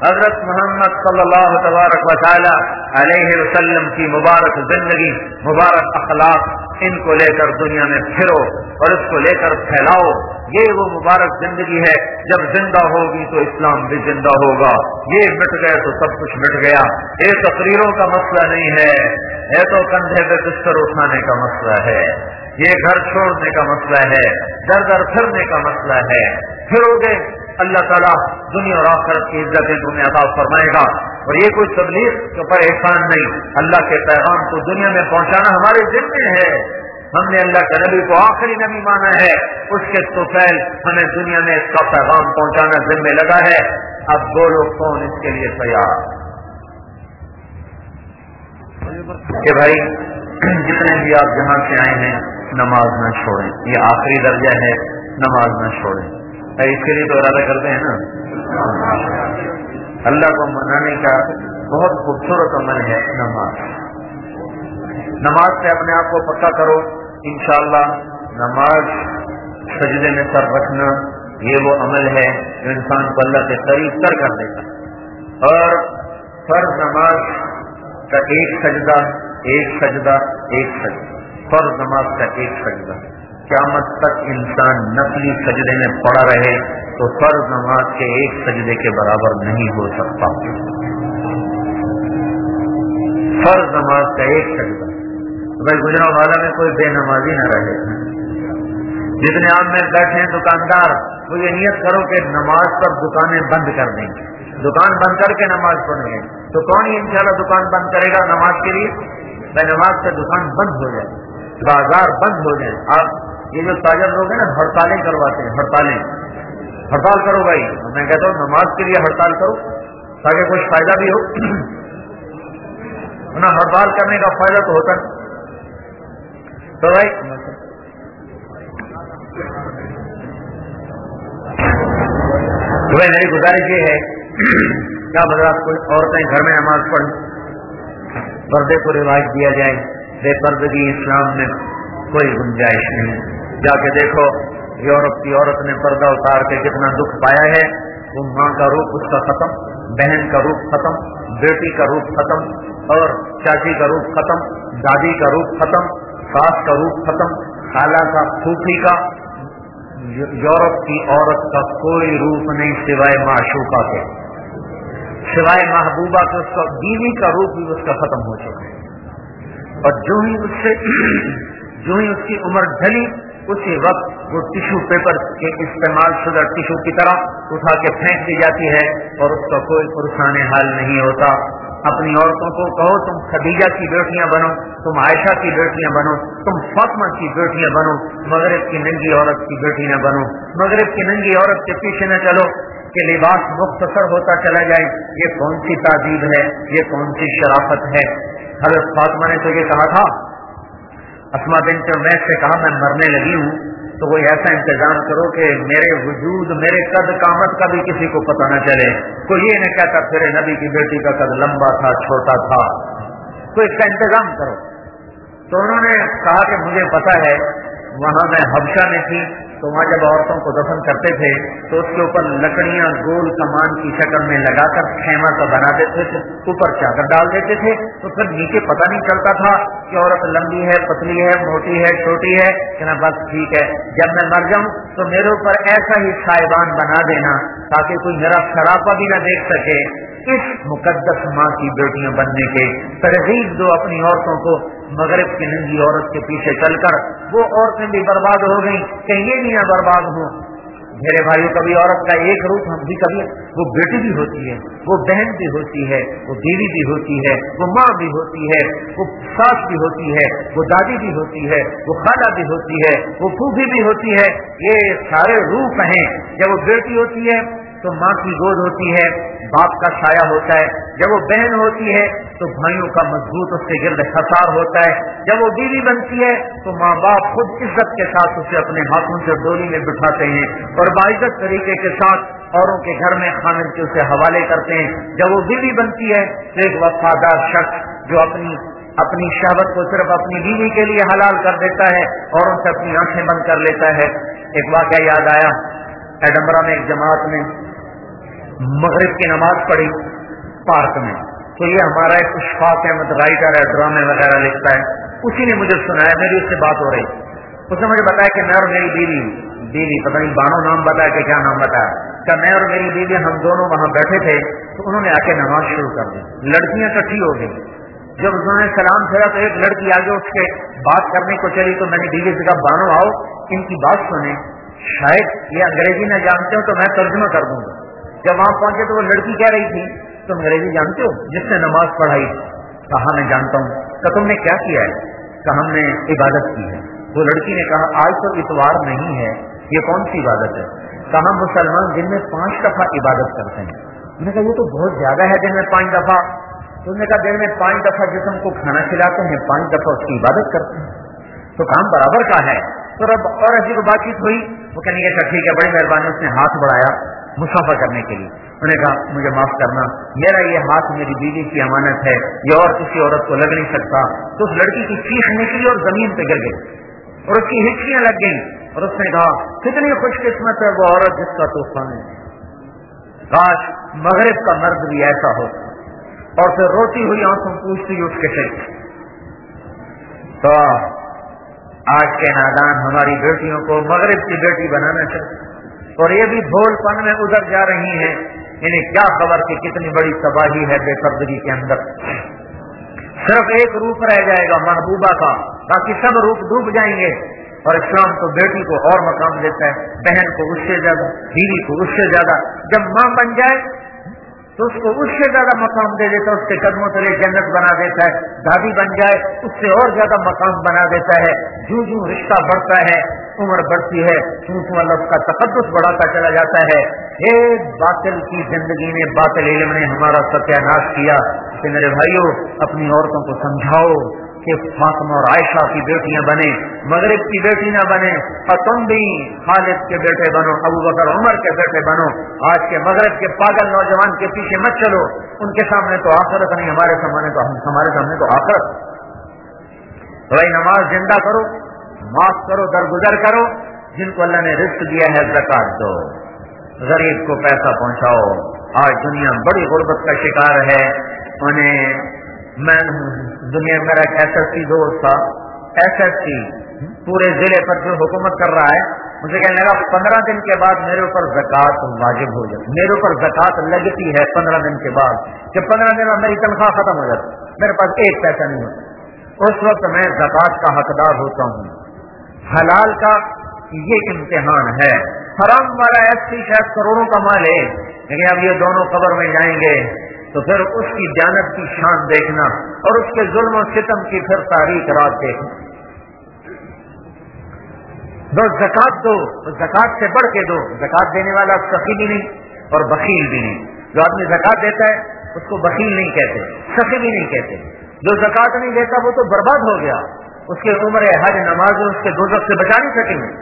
حضرت محمد صلی اللہ تبارک و تعالی علیہ وسلم کی مبارک زندگی, مبارک اخلاق, ان کو لے کر دنیا میں پھرو اور اس کو لے کر پھیلاؤ. یہ وہ مبارک زندگی ہے, جب زندہ ہوگی تو اسلام بھی زندہ ہوگا. یہ مٹ گئے تو سب کچھ مٹ گیا. یہ تقریروں کا مسئلہ نہیں ہے, یہ تو کندھے پہ بستر اٹھانے کا مسئلہ ہے, یہ گھر چھوڑنے کا مسئلہ ہے, در در پھرنے کا مسئلہ ہے. پھرو گے اللہ تعالیٰ دنیا اور آخرت کی عزتیں تمہیں عطا فرمائے گا. اور یہ کوئی تبلیغ کے اوپر احسان نہیں, اللہ کے پیغام کو دنیا میں پہنچانا ہمارے ذمے ہے. ہم نے اللہ کے نبی کو آخری نبی مانا ہے, اس کے توفیل ہمیں دنیا میں اس کا پیغام پہنچانا ذمہ لگا ہے. اب بولو کون اس کے لیے تیار کہ بھائی جتنے بھی آپ جہاں سے آئے ہیں نماز نہ چھوڑیں, یہ آخری درجہ ہے, نماز نہ چھوڑیں. اس کے لیے تو ارادہ کرتے ہیں نا. اللہ کو منانے کا بہت خوبصورت عمل ہے نماز. نماز سے اپنے آپ کو پکا کرو, انشاءاللہ نماز سجدے میں سر رکھنا یہ وہ عمل ہے جو انسان کو اللہ کے قریب تر کر دیتا ہے، اور فرض نماز کا ایک سجدہ فرض نماز کا ایک سجدہ، قیامت تک انسان نفلی سجدے میں پڑا رہے تو فرض نماز کے ایک سجدے کے برابر نہیں ہو سکتا۔ فرض نماز کا ایک سجدہ، بھائی گجرا والا میں کوئی بے نمازی نہ رہے، جتنے آپ میں بیٹھے ہیں دکاندار، وہ یہ نیت کرو کہ نماز پر دکانیں بند کر دیں گے، دکان بند کر کے نماز پڑھیں گے، تو کون ہی انشاءاللہ دکان بند کرے گا نماز کے لیے؟ بھائی نماز سے دکان بند ہو جائے، بازار بند ہو جائے۔ آپ یہ جو تاجر لوگ ہیں نا ہڑتالیں کرواتے ہیں، ہڑتال کرو بھائی، میں کہتا ہوں نماز کے لیے ہڑتال کرو تاکہ کچھ فائدہ بھی ہو، ورنہ ہڑتال کرنے کا فائدہ تو ہوتا ہے۔ تو بھائی میری گزارش یہ ہے کیا حضرات کوئی عورتیں گھر میں نماز پڑھیں، پردے کو رواج دیا جائے، بے پردگی اسلام میں کوئی گنجائش نہیں۔ جا کے دیکھو یورپ کی عورت نے پردہ اتار کے کتنا دکھ پایا ہے، وہ ماں کا روپ اس کا ختم، بہن کا روپ ختم، بیٹی کا روپ ختم، اور چاچی کا روپ ختم، دادی کا روپ ختم، ساس کا روپ ختم، خالہ کا، پھوپھی کا۔ یورپ کی عورت کا کوئی روپ نہیں سوائے معشوقہ کے، سوائے محبوبہ کے، اس کا بیوی کا روپ بھی اس کا ختم ہو چکا ہے۔ اور جو ہی اس کی عمر ڈھلی اسی وقت وہ ٹیشو پیپر کے استعمال شدہ ٹیشو کی طرح اٹھا کے پھینک دی جاتی ہے، اور اس کا کوئی پرسان حال نہیں ہوتا۔ اپنی عورتوں کو کہو تم خدیجہ کی بیٹیاں بنو، تم عائشہ کی بیٹیاں بنو، تم فاطمہ کی بیٹیاں بنو، مغرب کی ننگی عورت کی بیٹی نہ بنو، مغرب کی ننگی عورت کے پیچھے نہ چلو کہ لباس مختصر ہوتا چلا جائے۔ یہ کون سی تہذیب ہے، یہ کون سی شرافت ہے؟ حضرت فاطمہ نے تو یہ کہا تھا، اسما بنت عمیس سے کہا میں مرنے لگی ہوں تو کوئی ایسا انتظام کرو کہ میرے وجود، میرے قد قامت کا بھی کسی کو پتہ نہ چلے، کوئی یہ نہ کہتا پھر نبی کی بیٹی کا قد لمبا تھا چھوٹا تھا، کوئی اس کا انتظام کرو۔ تو انہوں نے کہا کہ مجھے پتا ہے، وہاں میں حبشہ میں تھی تو وہاں جب عورتوں کو دفن کرتے تھے تو اس کے اوپر لکڑیاں گول کمان کی شکل میں لگا کر خیمہ کا بنا دیتے تھے، اوپر چادر ڈال دیتے تھے، تو پھر نیچے پتہ نہیں چلتا تھا کہ عورت لمبی ہے، پتلی ہے، موٹی ہے، چھوٹی ہے، کہ نا بس ٹھیک ہے، جب میں مر جاؤں تو میرے اوپر ایسا ہی سائبان بنا دینا تاکہ کوئی میرا سراپا بھی نہ دیکھ سکے۔ اس مقدس ماں کی بیٹیاں بننے کے ترغیب دو اپنی عورتوں کو۔ مغرب کی ننگی عورت کے پیچھے چل کر وہ عورتیں بھی برباد ہو گئیں، کہیں یہ بھی نہ برباد ہوں۔ میرے بھائیوں، کبھی عورت کا ایک روپ ہم بھی کبھی وہ بیٹی بھی ہوتی ہے، وہ بہن بھی ہوتی ہے، وہ بیوی بھی ہوتی ہے، وہ ماں بھی ہوتی ہے، وہ ساس بھی ہوتی ہے، وہ دادی بھی ہوتی ہے، وہ خالہ بھی ہوتی ہے، وہ پھوپھی بھی ہوتی ہے۔ یہ سارے روپ ہیں۔ جب وہ بیٹی ہوتی ہے تو ماں کی گود ہوتی ہے، باپ کا سایہ ہوتا ہے، جب وہ بہن ہوتی ہے تو بھائیوں کا مضبوط اس کے گرد حصار ہوتا ہے، جب وہ بیوی بنتی ہے تو ماں باپ خود عزت کے ساتھ اسے اپنے ہاتھوں سے ڈولی میں بٹھاتے ہیں اور باعزت طریقے کے ساتھ اوروں کے گھر میں خامد کے اسے حوالے کرتے ہیں۔ جب وہ بیوی بنتی ہے تو ایک وفادار شخص جو اپنی شہوت کو صرف اپنی بیوی کے لیے حلال کر دیتا ہے، اوروں سے اپنی آنکھیں بند کر لیتا ہے۔ ایک واقعہ یاد آیا، ایڈنبرا میں ایک جماعت نے مغرب کی نماز پڑھی پارک میں، تو یہ ہمارا ایک اشفاق احمد رائٹر ہے، ڈرامے وغیرہ لکھتا ہے، اسی نے مجھے سنایا، میری اس سے بات ہو رہی، اس نے مجھے بتایا کہ میں اور میری بیوی پتہ نہیں بانو نام بتایا کہ کیا نام بتایا، کہ میں اور میری بیوی ہم دونوں وہاں بیٹھے تھے تو انہوں نے آ کے نماز شروع کر دی، لڑکیاں اکٹھی ہو گئی۔ جب انہوں نے سلام پھیرا تو ایک لڑکی آگے اٹھ کے بات کرنے کو چلی، تو میں نے بیوی سے کہا بانو آؤ ان کی بات سنیں، شاید یہ انگریزی نہ جانتے ہو تو میں ترجمہ کر دوں گا۔ جب وہاں پہنچے تو وہ لڑکی کہہ رہی تھی تم انگریزی جانتے ہو جس نے نماز پڑھائی؟ کہا میں جانتا ہوں۔ کہ تم نے کیا کیا ہے؟ کہ ہم نے عبادت کی ہے۔ وہ لڑکی نے کہا آج تو اتوار نہیں ہے، یہ کون سی عبادت ہے؟ کہا مسلمان دن میں 5 دفعہ عبادت کرتے ہیں۔ میں نے کہا یہ تو بہت زیادہ ہے، دن میں 5 دفعہ۔ تو نے کہا دن میں 5 دفعہ جسم کو کھانا کھلاتے ہیں، 5 دفعہ اس کی عبادت کرتے ہیں، تو کام برابر کا ہے۔ تو رب اور ایسی کو بات چیت ہوئی، وہ کہنے لگا ٹھیک ہے بڑی مہربانی، اس نے ہاتھ بڑھایا مسافہ کرنے کے لیے۔ انہوں نے کہا مجھے معاف کرنا، میرا یہ ہاتھ میری بیوی کی امانت ہے، یہ اور کسی عورت کو لگ نہیں سکتا۔ تو اس لڑکی کی چیخ نکلی اور زمین پہ گر گئی۔ اور اس کی ہچکیاں لگ گئیں اور اس نے کہا کتنی خوش قسمت ہے وہ عورت جس کا طوفان ہے، کاش مغرب کا مرد بھی ایسا ہوتا۔ اور پھر روتی ہوئی آنکھوں پوچھتی اٹھ کے چلی۔ تو آج کے نادان ہماری بیٹیوں کو مغرب کی بیٹی بنانا چاہیے، اور یہ بھی بھول پن میں ادھر جا رہی ہیں، انہیں کیا خبر کہ کتنی بڑی تباہی ہے بے پردگی کے اندر۔ صرف ایک روپ رہ جائے گا محبوبہ کا، باقی سب روپ ڈوب جائیں گے۔ اور اسلام تو بیٹی کو اور مقام دیتا ہے، بہن کو اس سے زیادہ، بیوی کو اس سے زیادہ، جب ماں بن جائے تو اس کو اس سے زیادہ مقام دے دیتا ہے، اس کے قدموں تلے جنت بنا دیتا ہے، دادی بن جائے اس سے اور زیادہ مقام بنا دیتا ہے۔ جوں جوں رشتہ بڑھتا ہے، عمر بڑھتی ہے، توں اللہ اس کا تقدس بڑھاتا چلا جاتا ہے۔ باطل کی زندگی نے، باطل علم نے ہمارا ستیہ ناش کیا۔ کہ میرے بھائیوں اپنی عورتوں کو سمجھاؤ کہ فاطمہ اور عائشہ کی بیٹیاں بنے، مغرب کی بیٹی نہ بنے، اور تم بھی خالد کے بیٹے بنو، ابو بکر عمر کے بیٹے بنو۔ آج کے مغرب کے پاگل نوجوان کے پیچھے مت چلو، ان کے سامنے تو آخرت نہیں، ہمارے سامنے تو آخرت۔ بھائی نماز زندہ کرو، معاف کرو، درگزر کرو، جن کو اللہ نے رزق دیا ہے زکات دو، غریب کو پیسہ پہنچاؤ۔ آج دنیا بڑی غربت کا شکار ہے۔ دنیا میرا ایک ایس ایس سی دوست تھا، ایس ایس سی پورے ضلع پر جو حکومت کر رہا ہے، مجھے کہنے لگا 15 دن کے بعد میرے اوپر زکات واجب ہو جاتی، میرے اوپر زکات لگتی ہے 15 دن کے بعد، کہ 15 دن میں میری تنخواہ ختم ہو جاتی، میرے پاس ایک پیسہ نہیں ہوتا، اس وقت میں زکات کا حقدار ہوتا ہوں۔ حلال کا یہ امتحان ہے۔ حرام والا ایسی شاید کروڑوں کا مال ہے، لیکن اب یہ دونوں قبر میں جائیں گے تو پھر اس کی جانت کی شان دیکھنا اور اس کے ظلم و ستم کی پھر تاریخ رات دیکھنا۔ دو زکات دو، زکات سے بڑھ کے دو۔ زکات دینے والا سخی بھی نہیں اور بخیل بھی نہیں۔ جو آدمی زکات دیتا ہے اس کو بخیل نہیں کہتے، سخی بھی نہیں کہتے۔ جو زکات نہیں دیتا وہ تو برباد ہو گیا، اس کے عمر حج نماز اس کے دوزخ سے بچا نہیں سکیں گے۔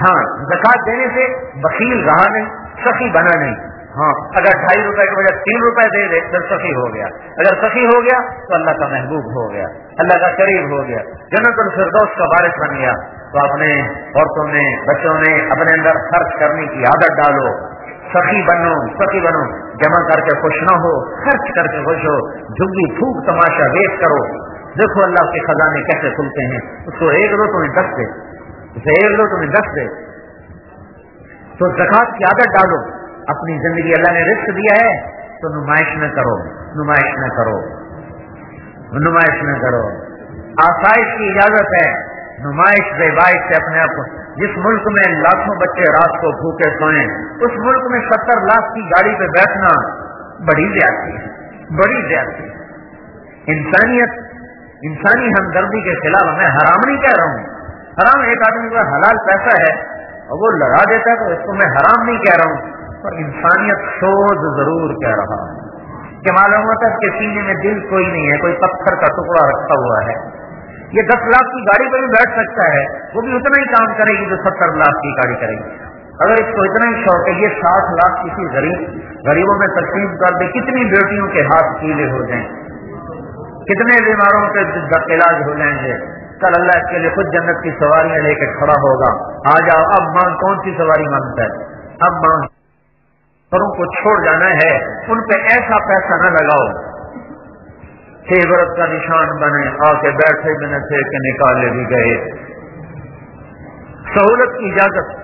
ہاں زکات دینے سے بخیل رہا نہیں، سخی بنا نہیں۔ ہاں اگر 2.5 روپے کی وجہ 3 روپے دے دے تو سخی ہو گیا، اگر سخی ہو گیا تو اللہ کا محبوب ہو گیا، اللہ کا قریب ہو گیا، جنت الفردوس کا وارث بن گیا۔ تو اپنے عورتوں نے، بچوں نے اپنے اندر خرچ کرنے کی عادت ڈالو، سخی بنو، سخی بنو، جمع کر کے خوش نہ ہو، خرچ کر کے خوش ہو، جھگی پھوک تماشا ویٹ کرو، دیکھو اللہ کے خزانے کیسے کھلتے ہیں۔ اس کو ایک دو تمہیں 10 دے، اسے ایک دو تمہیں 10 دے۔ تو زکات کی عادت ڈالو اپنی زندگی، اللہ نے رزق دیا ہے تو نمائش نہ کرو، نمائش نہ کرو، نمائش نہ کرو۔ آسائش کی اجازت ہے، نمائش زیبائش سے اپنے آپ کو۔ جس ملک میں لاکھوں بچے رات کو بھوکے سوئیں، اس ملک میں 70 لاکھ کی گاڑی پہ بیٹھنا بڑی زیادتی ہے، بڑی زیادتی ہے۔ انسانیت، انسانی ہمدردی کے خلاف میں حرام نہیں کہہ رہا ہوں، حرام ایک آدمی کا حلال پیسہ ہے اور وہ لڑا دیتا ہے تو اس کو میں حرام نہیں کہہ رہا ہوں، پر انسانیت سوز ضرور کہہ رہا ہے کہ معلوم ہوتا ہے کہ سینے میں دل کوئی نہیں ہے، کوئی پتھر کا ٹکڑا رکھا ہوا ہے۔ یہ 10 لاکھ کی گاڑی پہ بھی بیٹھ سکتا ہے، وہ بھی اتنا ہی کام کرے گی جو 70 لاکھ کی گاڑی کرے گی۔ اگر اس کو اتنا ہی شوق ہے یہ 60 لاکھ کسی غریبوں میں تقسیم کر دے، کتنی بیٹیوں کے ہاتھ پیلے ہو جائیں، کتنے بیماروں کے علاج ہو جائیں گے۔ کل اللہ اس کے لیے خود جنت کی سواریاں لے کے کھڑا ہوگا، آ جاؤ اب مانگ، کون سی سواری مانگتا ہے، اب مانگ، پروں کو چھوڑ جانا ہے، ان پہ ایسا پیسہ نہ لگاؤ کہ عبرت کا نشان بنے، آ کے بیٹھے بنا تھے کہ نکالے بھی گئے۔ سہولت کی اجازت،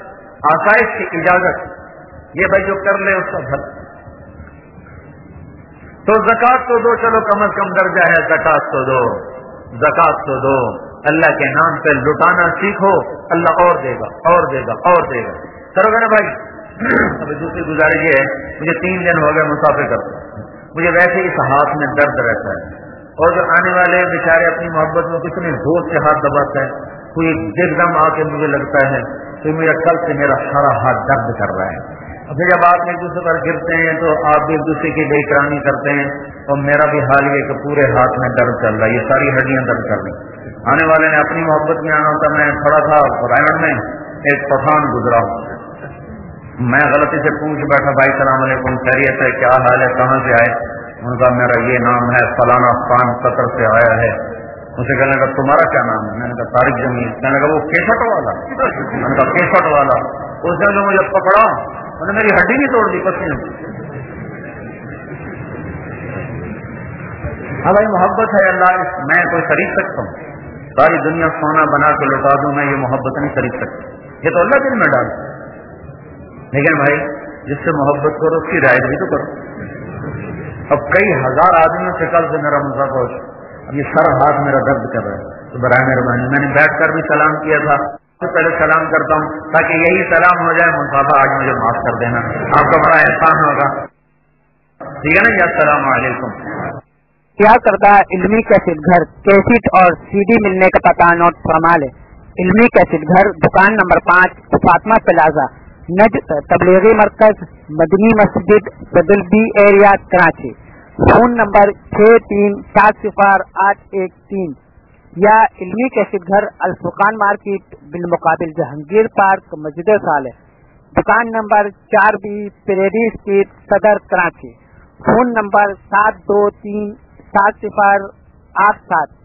آسائش کی اجازت، یہ بھائی جو کر لے اس کا بھلا۔ تو زکات تو دو، چلو کم از کم درجہ ہے، زکات تو دو، زکات تو دو۔ اللہ کے نام پہ لٹانا سیکھو، اللہ اور دے گا، اور دے گا، اور دے گا۔ کرو گے نا بھائی؟ ابھی دوسری گزارش یہ ہے، مجھے 3 دن ہو گئے مسافر کرتا ہوں، مجھے ویسے اس ہاتھ میں درد رہتا ہے، اور جو آنے والے بیچارے اپنی محبت میں کتنے زور سے ہاتھ دباتا ہے، کوئی ایک دم آ کے مجھے لگتا ہے کہ میرا کل سے میرا سارا ہاتھ درد کر رہا ہے۔ ابھی جب آپ ایک دوسرے پر گرتے ہیں تو آپ بھی ایک دوسرے کی بے احترامی کرتے ہیں، اور میرا بھی حال یہ کہ پورے ہاتھ میں درد چل رہا ہے، یہ ساری ہڈیاں درد کر رہی ہیں۔ آنے والے نے اپنی محبت میں آنا تھا، میں کھڑا تھا رائن میں، ایک پٹھان گزرا، میں غلطی سے پوچھ بیٹھا، بھائی السلام علیکم، خیریت ہے، کیا حال ہے، کہاں سے آئے؟ ان کا میرا یہ نام ہے، فلانا خان قطر سے آیا ہے۔ اسے کہنے لگا تمہارا کیا نام ہے؟ میں نے کہا طارق جمیل۔ کہنے لگا وہ کیسٹ والا؟ میں نے کہا کیسٹ والا۔ اس نے جو مجھے پکڑا انہوں نے میری ہڈی نہیں توڑ دی پسینے سے۔ ہاں بھائی محبت ہے اللہ، میں کوئی خرید سکتا ہوں؟ ساری دنیا سونا بنا کے لوٹا دوں، میں یہ محبت نہیں خرید سکتا، یہ تو اللہ دل میں ڈال۔ لیکن بھائی جس سے محبت کرو اس کی رعایت بھی تو کرو۔ اب کئی ہزار آدمیوں سے کل سے میرا مسافہ ہو، اب یہ سر ہاتھ میرا درد کر رہا ہے، تو برائے مہربانی میں نے بیٹھ کر بھی سلام کیا تھا، پہلے سلام کرتا ہوں تاکہ یہی سلام ہو جائے، مسافہ آج مجھے معاف کر دینا، آپ کا بڑا احسان ہوگا، ٹھیک ہے نا جی؟ السلام علیکم۔ کیا کردہ علمی کیسٹ گھر کیسٹ اور سی ڈی ملنے کا پتہ نوٹ فرما لے۔ علمی کیسٹ گھر دکان نمبر 5 فاطمہ پلازا نجد تبلیغی مرکز مدنی مسجد بدل be area Karachi. Phone number 63700813 یا علمی کیسٹ گھر الفرقان مارکیٹ بالمقابل جہانگیر پارک مسجد صالح، دکان نمبر 4B پریری اسٹریٹ صدر کراچی۔ Phone number 72370887